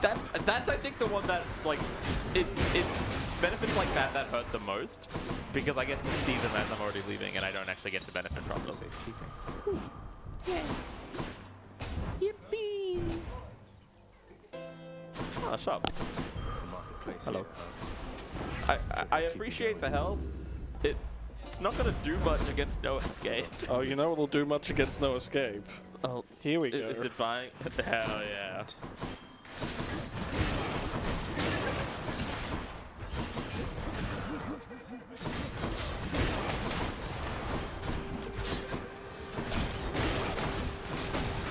That's I think the one that like it's benefits like that hurt the most because I get to see them as I'm already leaving and I don't actually get to benefit from them. Yippee! Oh, shop. Hello. I appreciate the help. It's not gonna do much against No Escape. Oh, you know it'll do much against No Escape. Oh, Here we go. is it buying? Hell yeah.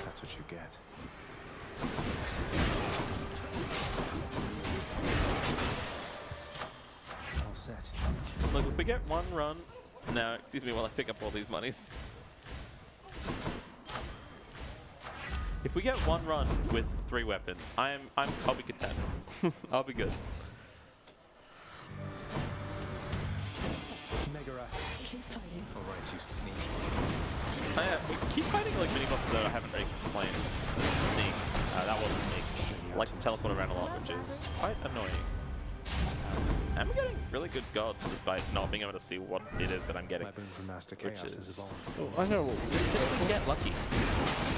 That's what you get. All set. Look, if we get 1 run, no, excuse me, while I pick up all these monies. If we get 1 run with 3 weapons, I'll be content. I'll be good. Kenorah. Keep fighting. All right, you sneak. We keep fighting like mini bosses that I haven't really explained. So this is Sneak. That wasn't Sneak. Likes to teleport around a lot, which is quite annoying. I'm getting really good gods despite not being able to see what it is that I'm getting. My boon from Master Which Chaos is- has evolved. Oh, I know. Just simply get lucky.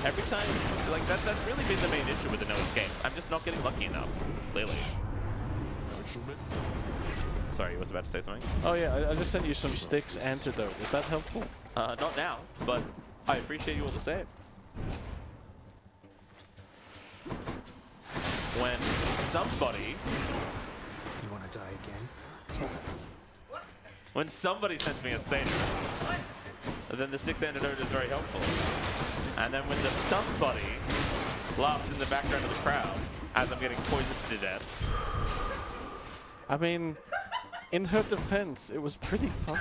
Every time, like that's really been the main issue with the No Escape. I'm just not getting lucky enough, clearly. Sorry, you was about to say something? Oh yeah, I just sent you some Styx antidote. Is that helpful? Not now, but I appreciate you all the same. When somebody You want to die again? When somebody sends me a satyr, then the 6 antidote is very helpful. And then when the somebody laughs in the background of the crowd as I'm getting poisoned to death. I mean, in her defense, it was pretty funny.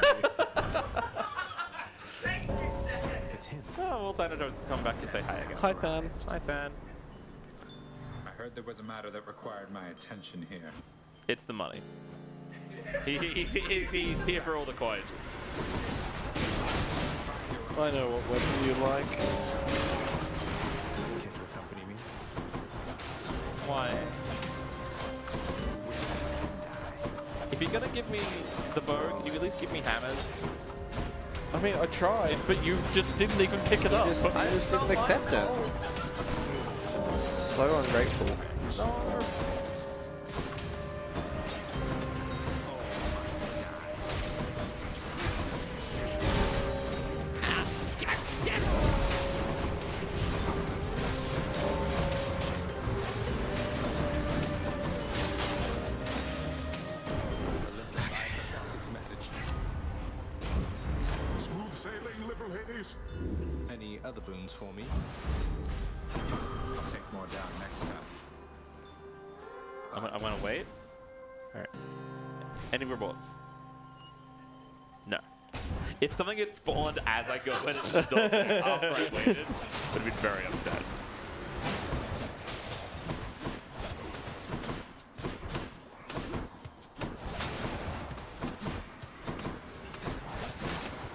It's him. Oh, well, Thanatos has come back to say hi again. Hi, Than. Hi, Than. I heard there was a matter that required my attention here. It's the money. He's here for all the coins. I know what weapon you like. Care to accompany me? Why? If you're gonna give me the bow, can you at least give me hammers? I mean, I tried, but you just didn't even pick it up. I just didn't accept it. So ungrateful. This message. Smooth sailing, liberal Hades. Any other boons for me? I'll take more down next time. I'm gonna wait. Alright. Any rewards? No. If something gets spawned as I go in the door after I waited, I'd be very upset.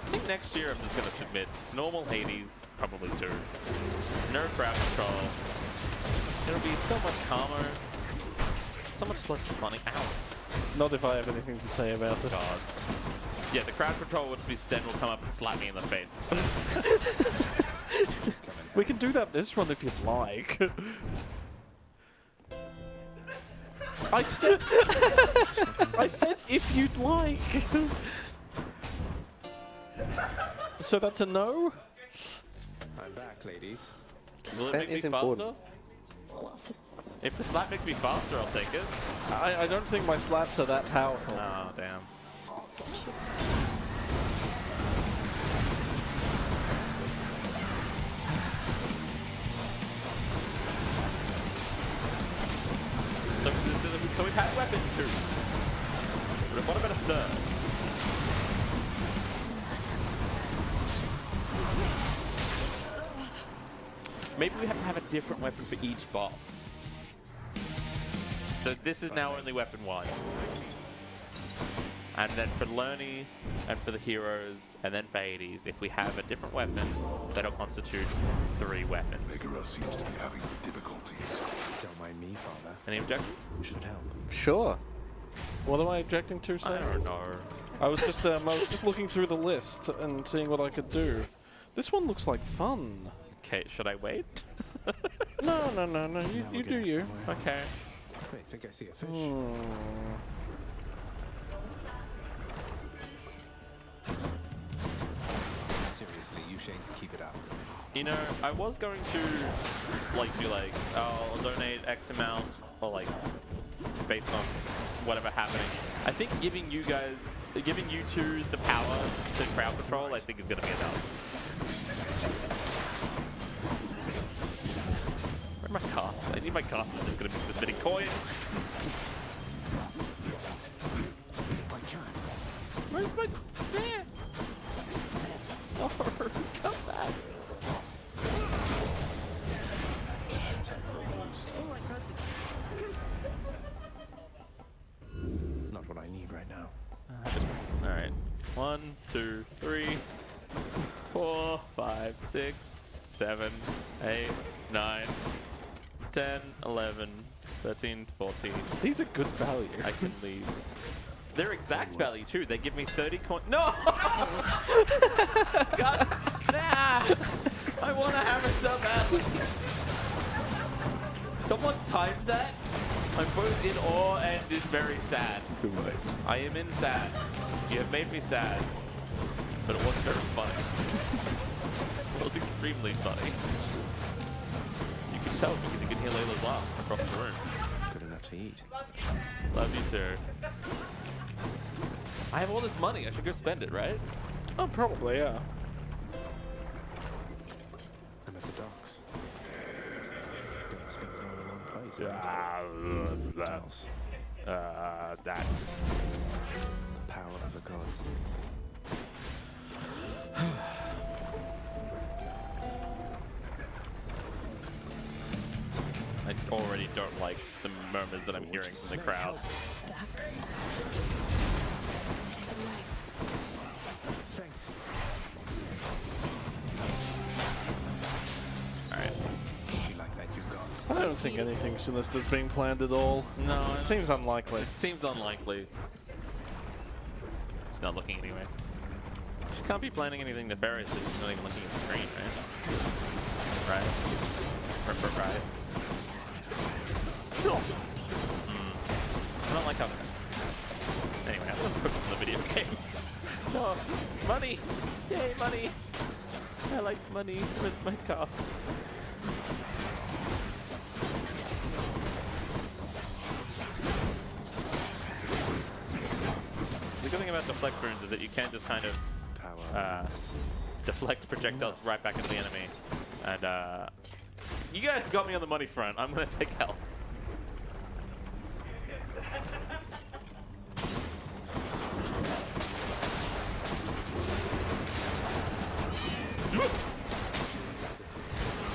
I think next year I'm just gonna submit normal Hades, probably 2. No crowd control. It'll be so much calmer. So much less funny. Ow. Not if I have anything to say about it. God. Yeah, the crowd control would be Sten will come up and slap me in the face. We can do that this one if you'd like. I said if you'd like. So that's a no? I'm back, ladies. Will it That make me is faster? important. If the slap makes me faster, I'll take it. I don't think my slaps are that powerful. Oh, damn. So we've had weapon 2. But what about a 3rd? Maybe we have to have a different weapon for each boss. So this is now only weapon 1. And then for Lerny, and for the heroes, and then for Hades, if we have a different weapon, that'll constitute 3 weapons. Kenorah seems to be having difficulties. Don't mind me, Father. Any objections? Should help. Sure. What am I objecting to, I Snake? don't know. I was just looking through the list and seeing what I could do. This one looks like fun. Okay, should I wait? No. You Now we're do getting you. somewhere. Okay. I think I see a fish. Seriously, you Shanes, keep it up. You know, I was going to, like, be like, oh, I'll donate X amount, or like, based on whatever happening. I think giving you two the power to crowd control, I think is going to be enough. Where are my casts? I need my casts. I'm just going to be spinning coins. I can't. Where's my... Yeah. Oh, come back. Not what I need right now. Alright. 1, 2, 3, 4, 5, 6, 7, 8, 9, 10, 11, 13, 14. These are good value. I can leave. Their exact value too. They give me 30 coins. No! God, nah! I want to have it so badly. Someone timed that. I'm both in awe and in very sad. I am in sad. You have made me sad. But it was very funny. It was extremely funny. You can tell because you can hear Layla's laugh across the room. Good enough to eat. Love you too. I have all this money. I should go spend it, right? Oh, probably, yeah. I'm at the docks. Don't spend it all in one place. That. The power of the gods. I already don't like the murmurs that I'm hearing from the crowd. Thanks. don't think anything sinister's being planned at all. No, It seems unlikely. seems unlikely. She's not looking anyway. She can't be planning anything nefarious if she's not even looking at the screen, right? Right. I don't like how... Anyway, I'm gonna focus on the video game. No, money! Yay, money! I like money. Where's my costs? The good thing about deflect runes is that you can just kind of deflect projectiles right back into the enemy. And you guys got me on the money front. I'm gonna take help.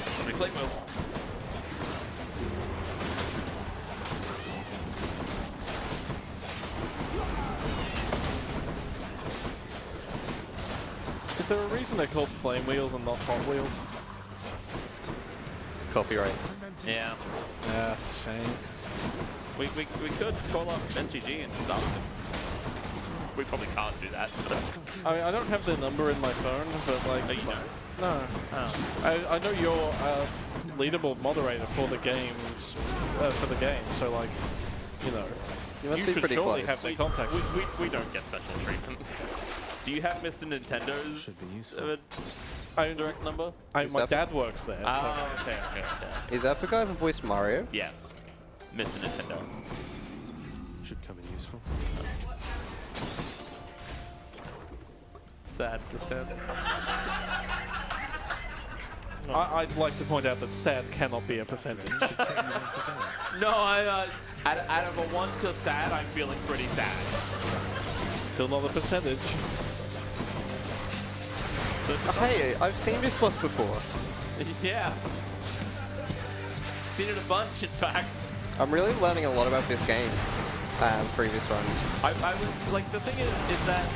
Somebody flame wheels. Is there a reason they're called flame wheels and not hot wheels? Copyright. Yeah. Yeah, that's a shame. We could call up SGG and just ask them. We probably can't do that. I mean, I don't have their number in my phone, but like... Oh, you know? No. Oh. I know you're leaderboard moderator for the games, so like, you know, You must you be should pretty surely close. have their contact. We don't get special treatment. Do you have Mr. Nintendo's Should be useful. direct number? My that- dad works there, so... Oh, okay. Is that the guy who voiced Mario? Yes. Mr. Nintendo. Should come in useful. Sad percent. I'd like to point out that sad cannot be a percentage. No, out of a 1 to sad, I'm feeling pretty sad. Still not a percentage. So it's Hey, I've seen this boss before. yeah. Seen it a bunch, in fact. I'm really learning a lot about this game through this run. I would like the thing is that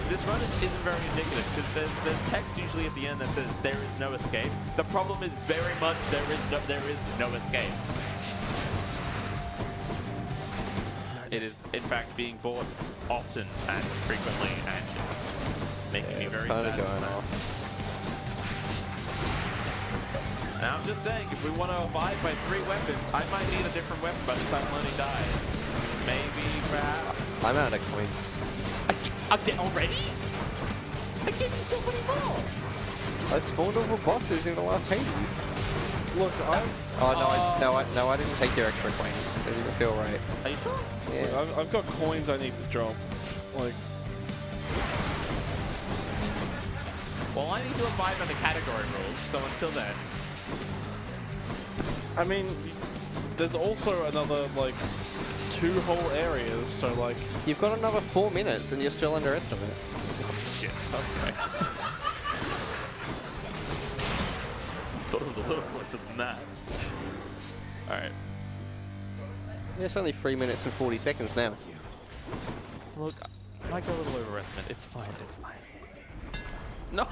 this run isn't very indicative because there's text usually at the end that says there is no escape. The problem is very much there is no escape. It is in fact being bought often and frequently and making me It's very kind sad. of going off. And I'm just saying, if we want to abide by 3 weapons, I might need a different weapon by the time Lenny dies. Maybe, perhaps. I'm out of coins. Already? I gave you so many more. I spawned over bosses in the last Hades. Look, Oh no, I didn't take your extra coins. It didn't feel right. Are you sure? Yeah. I've got coins I need to drop. Like, Well, I need to abide by the category rules, so until then. I mean, there's also another, like, 2 whole areas, so like... You've got another 4 minutes and you're still underestimated. Shit, okay. Thought it was a little closer than that. Alright. Yeah, it's only 3 minutes and 40 seconds now. Look, I might go a little overestimate. It's fine, it's fine. No!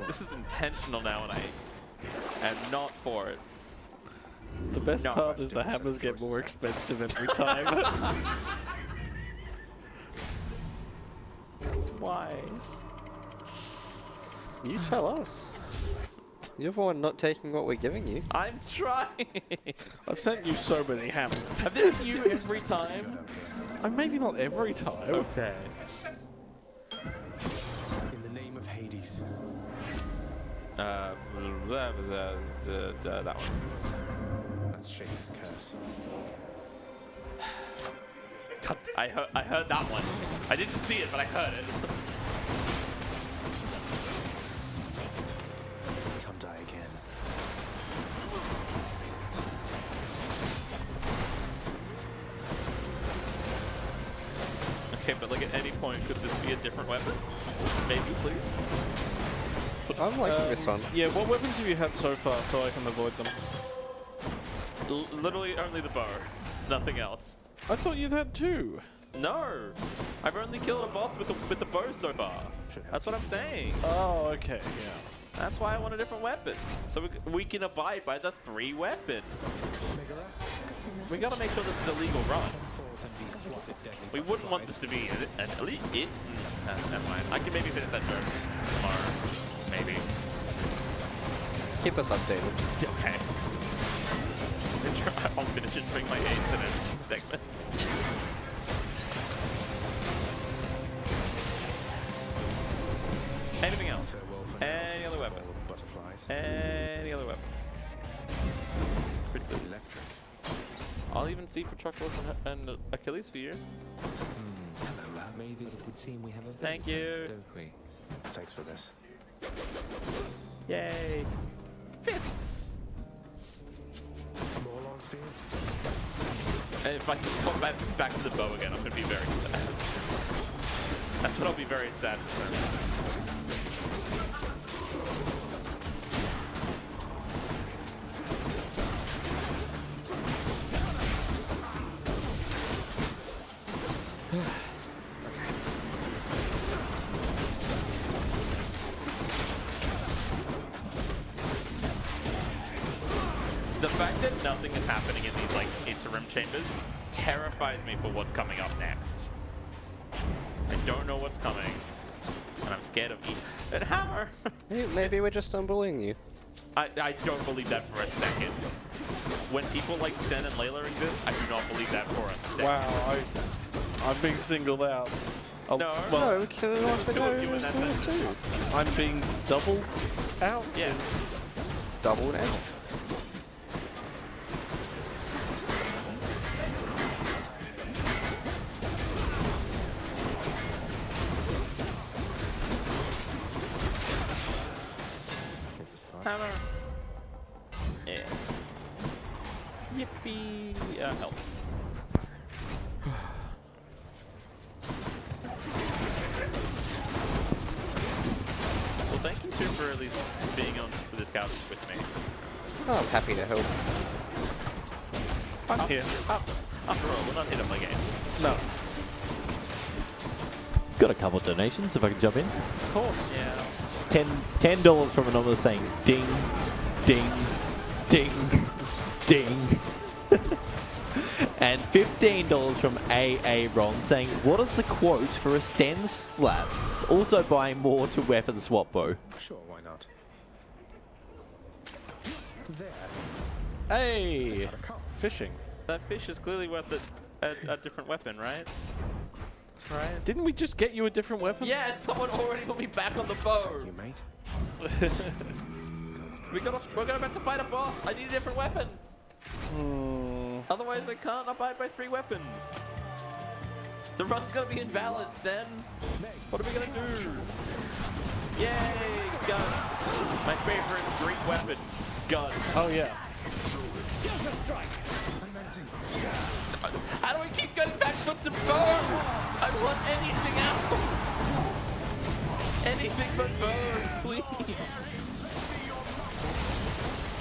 This is intentional now, and I am not for it. The best No, part is the hammers get more expensive every time. Why? You tell us. You're the one not taking what we're giving you. I'm trying! I've sent you so many hammers. Have this been you every time? Maybe not every time. Okay. In the name of Hades. That one. Let's shake this curse. God, I heard that one. I didn't see it, but I heard it. Come die again. Okay, but like at any point, could this be a different weapon? Maybe, please? I'm liking this one. Yeah, what weapons have you had so far so I can avoid them? Literally only the bow. Nothing else. I thought you'd had 2. No! I've only killed a boss with the bow so far. That's what I'm saying. Oh, okay, yeah. That's why I want a different weapon. So we can abide by the 3 weapons. We gotta make sure this is a legal run. We wouldn't want this to be an elite hit. Never mind. I can maybe finish that joke tomorrow. Maybe. Keep us updated. Okay. I'll finish and bring my aids in a segment. Anything else? Any other weapon? Any other weapon? Pretty good. I'll even see Patroclus and Achilles for you. Maybe it would seem we have a Thank you. don't we? Thanks for this. Yay! Fists! More long spears? And if I can swap back to the bow again, I'm going to be very sad. That's what I'll be very sad for. The fact that nothing is happening in these like interim chambers terrifies me for what's coming up next. I don't know what's coming, and I'm scared of and hammer. Maybe we're just unbullying you. I don't believe that for a second. When people like Sten and Layla exist, I do not believe that for a second. Wow, I'm being singled out. Oh, No. well, No, kill off the two of you in that guys too. I'm being doubled out. Yeah. Doubled out. Hammer. Yeah. Yippee. Help. Well, thank you too for at least being on for this couch with me. Oh, I'm happy to help. I'm here. After all, we're not hit on my games. No. Got a couple of donations if I can jump in. Of course. Yeah. $10 from anonymous saying ding, ding, ding, ding. And $15 from AA Ron saying, what is the quote for a Sten slap? Also buying more to weapon swap bow. Sure, why not? Hey, fishing. That fish is clearly worth a different weapon, right? Right? Didn't we just get you a different weapon? Yeah, someone already put me back on the bow. You mate? We're about to fight a boss. I need a different weapon. Otherwise, I can't abide by 3 weapons. The run's gonna be invalid, Sten. What are we gonna do? Yay, gun. My favorite Greek weapon, gun. Oh yeah. How do I keep getting back foot to bow? I want anything else. Anything but bow, please.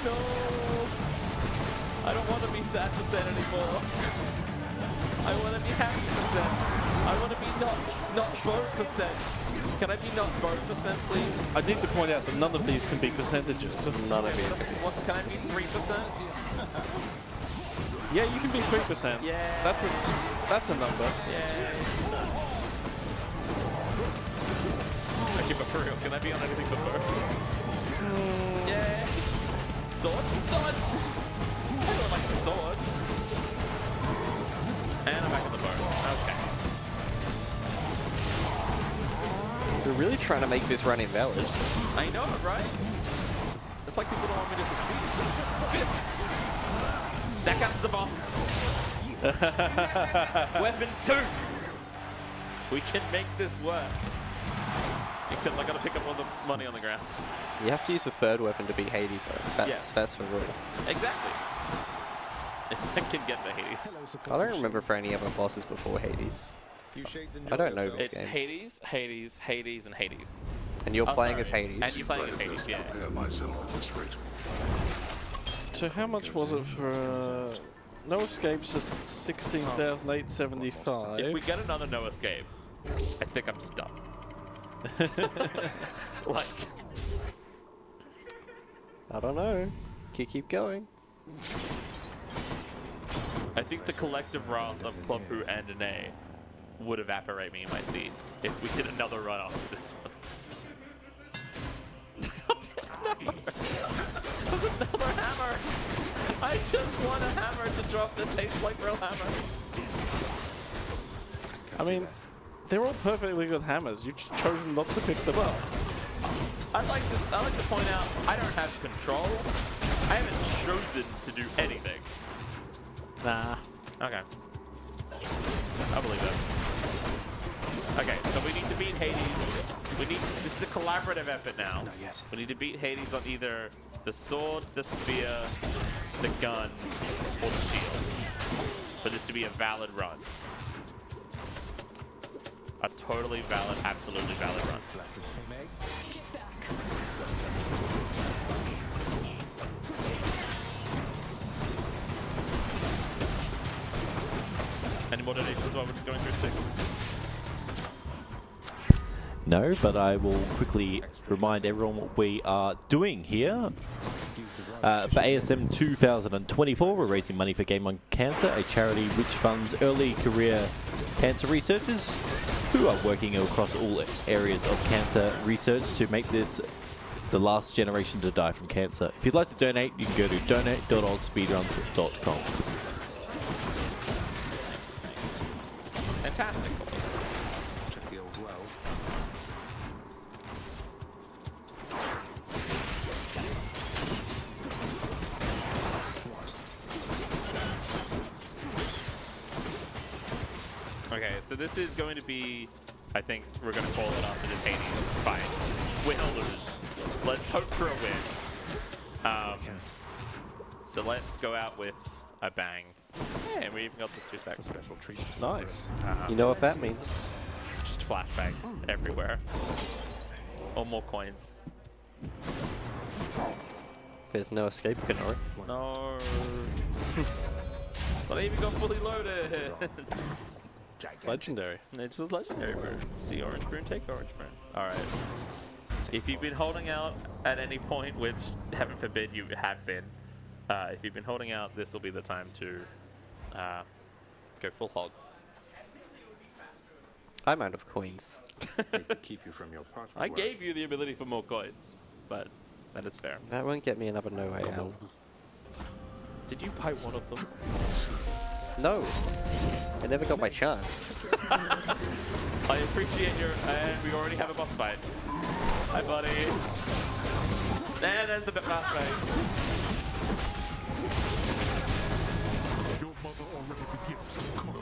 No. I don't want to be sad percent anymore. I want to be happy percent. I want to be not bow percent. Can I be not bow percent, please? I need to point out that none of these can be percentages. None of these. Can I be 3%? Yeah, you can be 3%. Yeah. That's a number. Yay. Okay, but for real, can I be on anything but bow? Yeah. Sword? Sword! I don't like the sword. And I'm back on the bow. Okay. We're really trying to make this run invalid. I know, right? It's like people don't want me to succeed. This! That counts as a boss. Weapon 2! We can make this work. Except I gotta pick up all the money on the ground. You have to use a third weapon to beat Hades, though. That's for real. Exactly. I can get to Hades. I don't remember for any other bosses before Hades. I don't know this It's game. Hades, Hades, Hades, and Hades. And you're Oh, playing sorry. as Hades. And you're playing as Hades, yeah. Prepare myself at this rate. So how much was it for no escapes at 16,875? If we get another no escape, I think I'm just done. Like, I don't know. Keep going. I think the collective wrath of Klopu and Danae would evaporate me in my seat if we did another run after this one. There's another hammer! I just want a hammer to drop that tastes like real hammer. I mean, they're all perfectly good hammers. You've just chosen not to pick them up. I'd like to point out I don't have control. I haven't chosen to do anything. Nah. Okay. I believe that. Okay, so we need to beat Hades. This is a collaborative effort now. Not yet. We need to beat Hades on either the sword, the spear, the gun, or the shield. For this to be a valid run. A totally valid, absolutely valid run. Plastic Meg. Get back. Any more donations while we're just going through sticks? No, but I will quickly remind everyone what we are doing here. For ASM 2024, we're raising money for Game On Cancer, a charity which funds early career cancer researchers who are working across all areas of cancer research to make this the last generation to die from cancer. If you'd like to donate, you can go to donate.AusSpeedruns.com. Fantastic. Check the old well. Okay, so this is going to be, I think we're going to call it after this Hades fight. Win or lose. Let's hope for a win. So let's go out with a bang. Yeah, and we even got the 2 seconds. Special treat. Nice. You know what that means? Just flashbangs everywhere. Or more coins. There's no escape, Kenorah. No. But they even got fully loaded. Legendary. It was legendary brew. See orange brew and take orange brew. Alright. If you've been holding out at any point, which heaven forbid you have been, if you've been holding out, this will be the time to go full hog. I'm out of coins. Need to keep you from your parchment I work. gave you the ability for more coins, but that is fair. That won't get me another no way out. Did you buy one of them? No. I never got my chance. I appreciate your... And we already have a boss fight. Hi, buddy. There's the boss fight. Your mother already begins. Come on.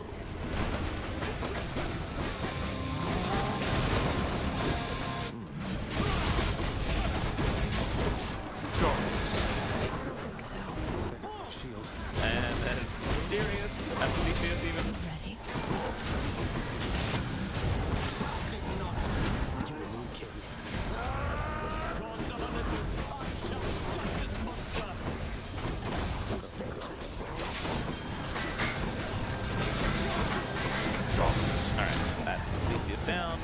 Shield. And there's Mysterious. And Theseus even. Ready? Alright, that's Theseus down.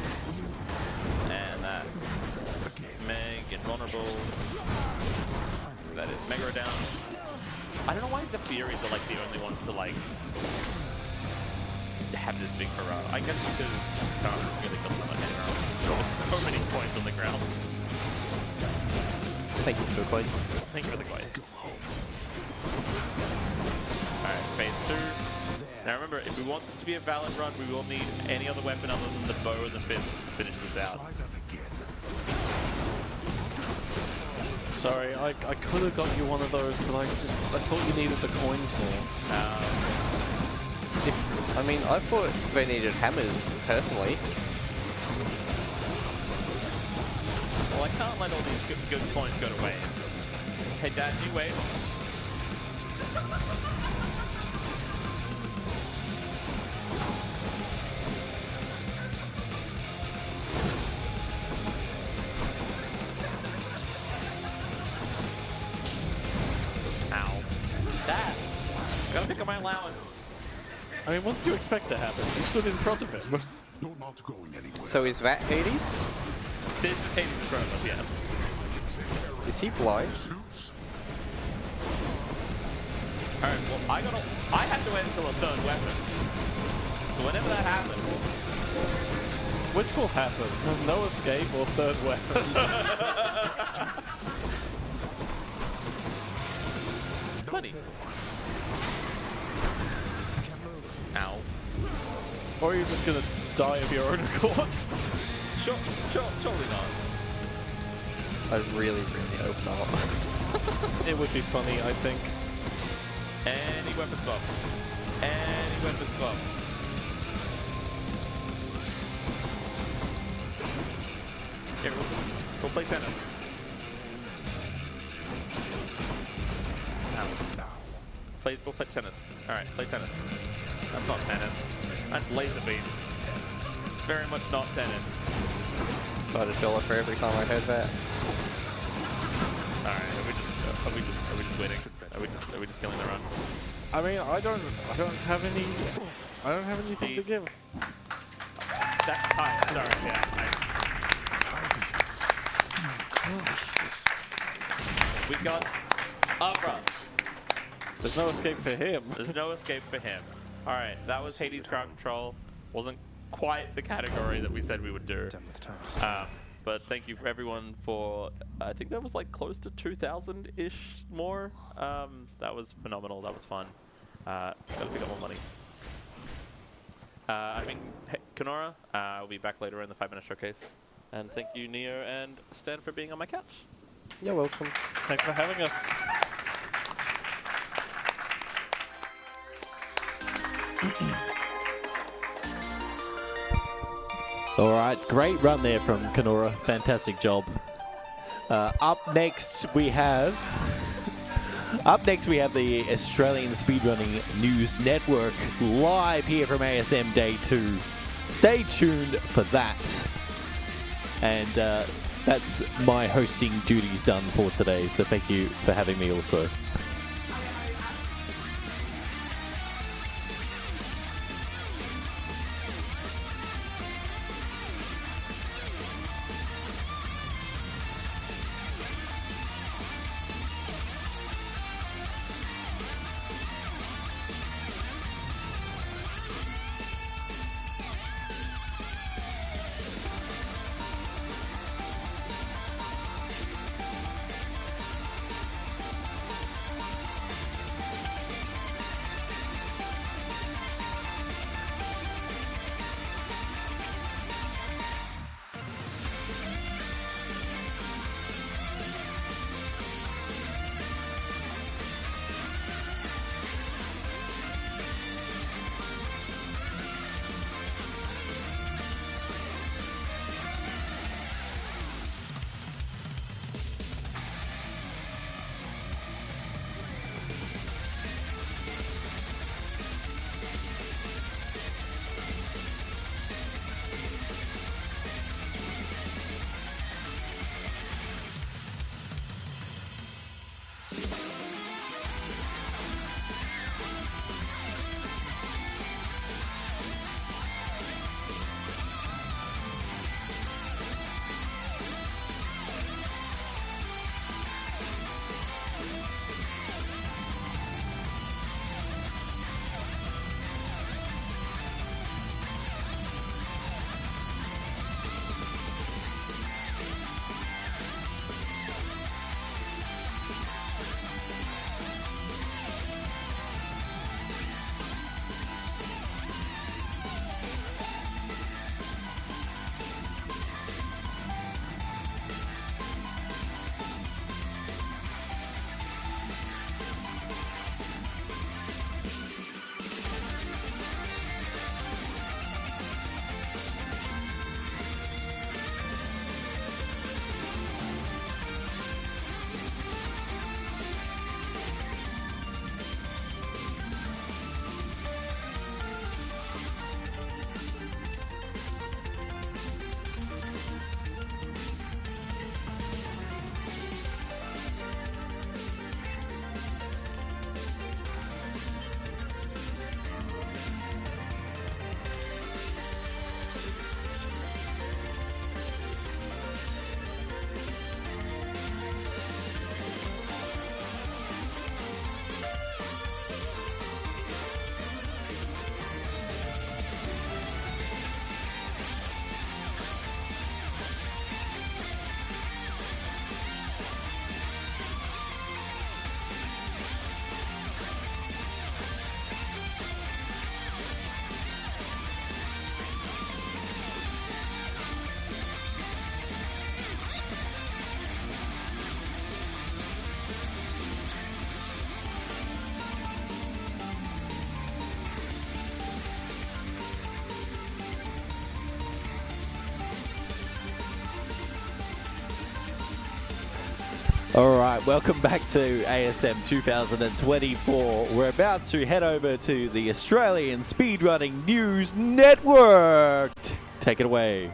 And that's Meg invulnerable. That is Megara down. I don't know why the Furies are like the only ones to like have this big hurrah. I guess because can't really kill them like there's so many coins on the ground. Thank you for the coins. Thank you for the coins. Alright, phase 2. Now remember, if we want this to be a valid run, we will need any other weapon other than the bow or the fists to finish this out. Try that again. Sorry, I could have got you one of those, but I thought you needed the coins more. I mean, I thought they needed hammers, personally. Well, I can't let all these good coins go to waste. Hey, Dad, you wait. Ow. Dad, gotta pick up my allowance. I mean, what did you expect to happen? You stood in front of him. You're not going anywhere. So is that Hades? This is Hades in front of us, yes. Is he blind? Zeus, Alright, well, I have to wait until a third weapon. So whenever that happens... Which will happen? No escape or third weapon? Money. Ow. Or are you just gonna die of your own accord? Surely not. I really, really hope not. It would be funny, I think. Any weapon swaps. Any weapon swaps. Here, we'll play tennis. We'll play tennis. Alright, play tennis. That's not tennis. That's laser beams. It's very much not tennis. About $1 for every time I heard that. Alright, are we just winning? Are we just killing the run? I mean, I don't have anything to give. That's tight. Sorry, yeah. We got up front. There's no escape for him. There's no escape for him. Alright, that was Hades Crowd Control. Wasn't quite the category that we said we would do. But thank you for everyone for, I think that was like close to 2,000-ish more. That was phenomenal. That was fun. Gotta pick up more money. I mean, Kenorah, will be back later in the 5-minute showcase. And thank you, Neo and Stan, for being on my couch. You're welcome. Thanks for having us. All right, great run there from Kenorah. Fantastic job. Up next we have the Australian Speedrunning News Network live here from ASM Day 2. Stay tuned for that. And that's my hosting duties done for today. So thank you for having me also. All right, welcome back to ASM 2024. We're about to head over to the Australian Speedrunning News Network. Take it away.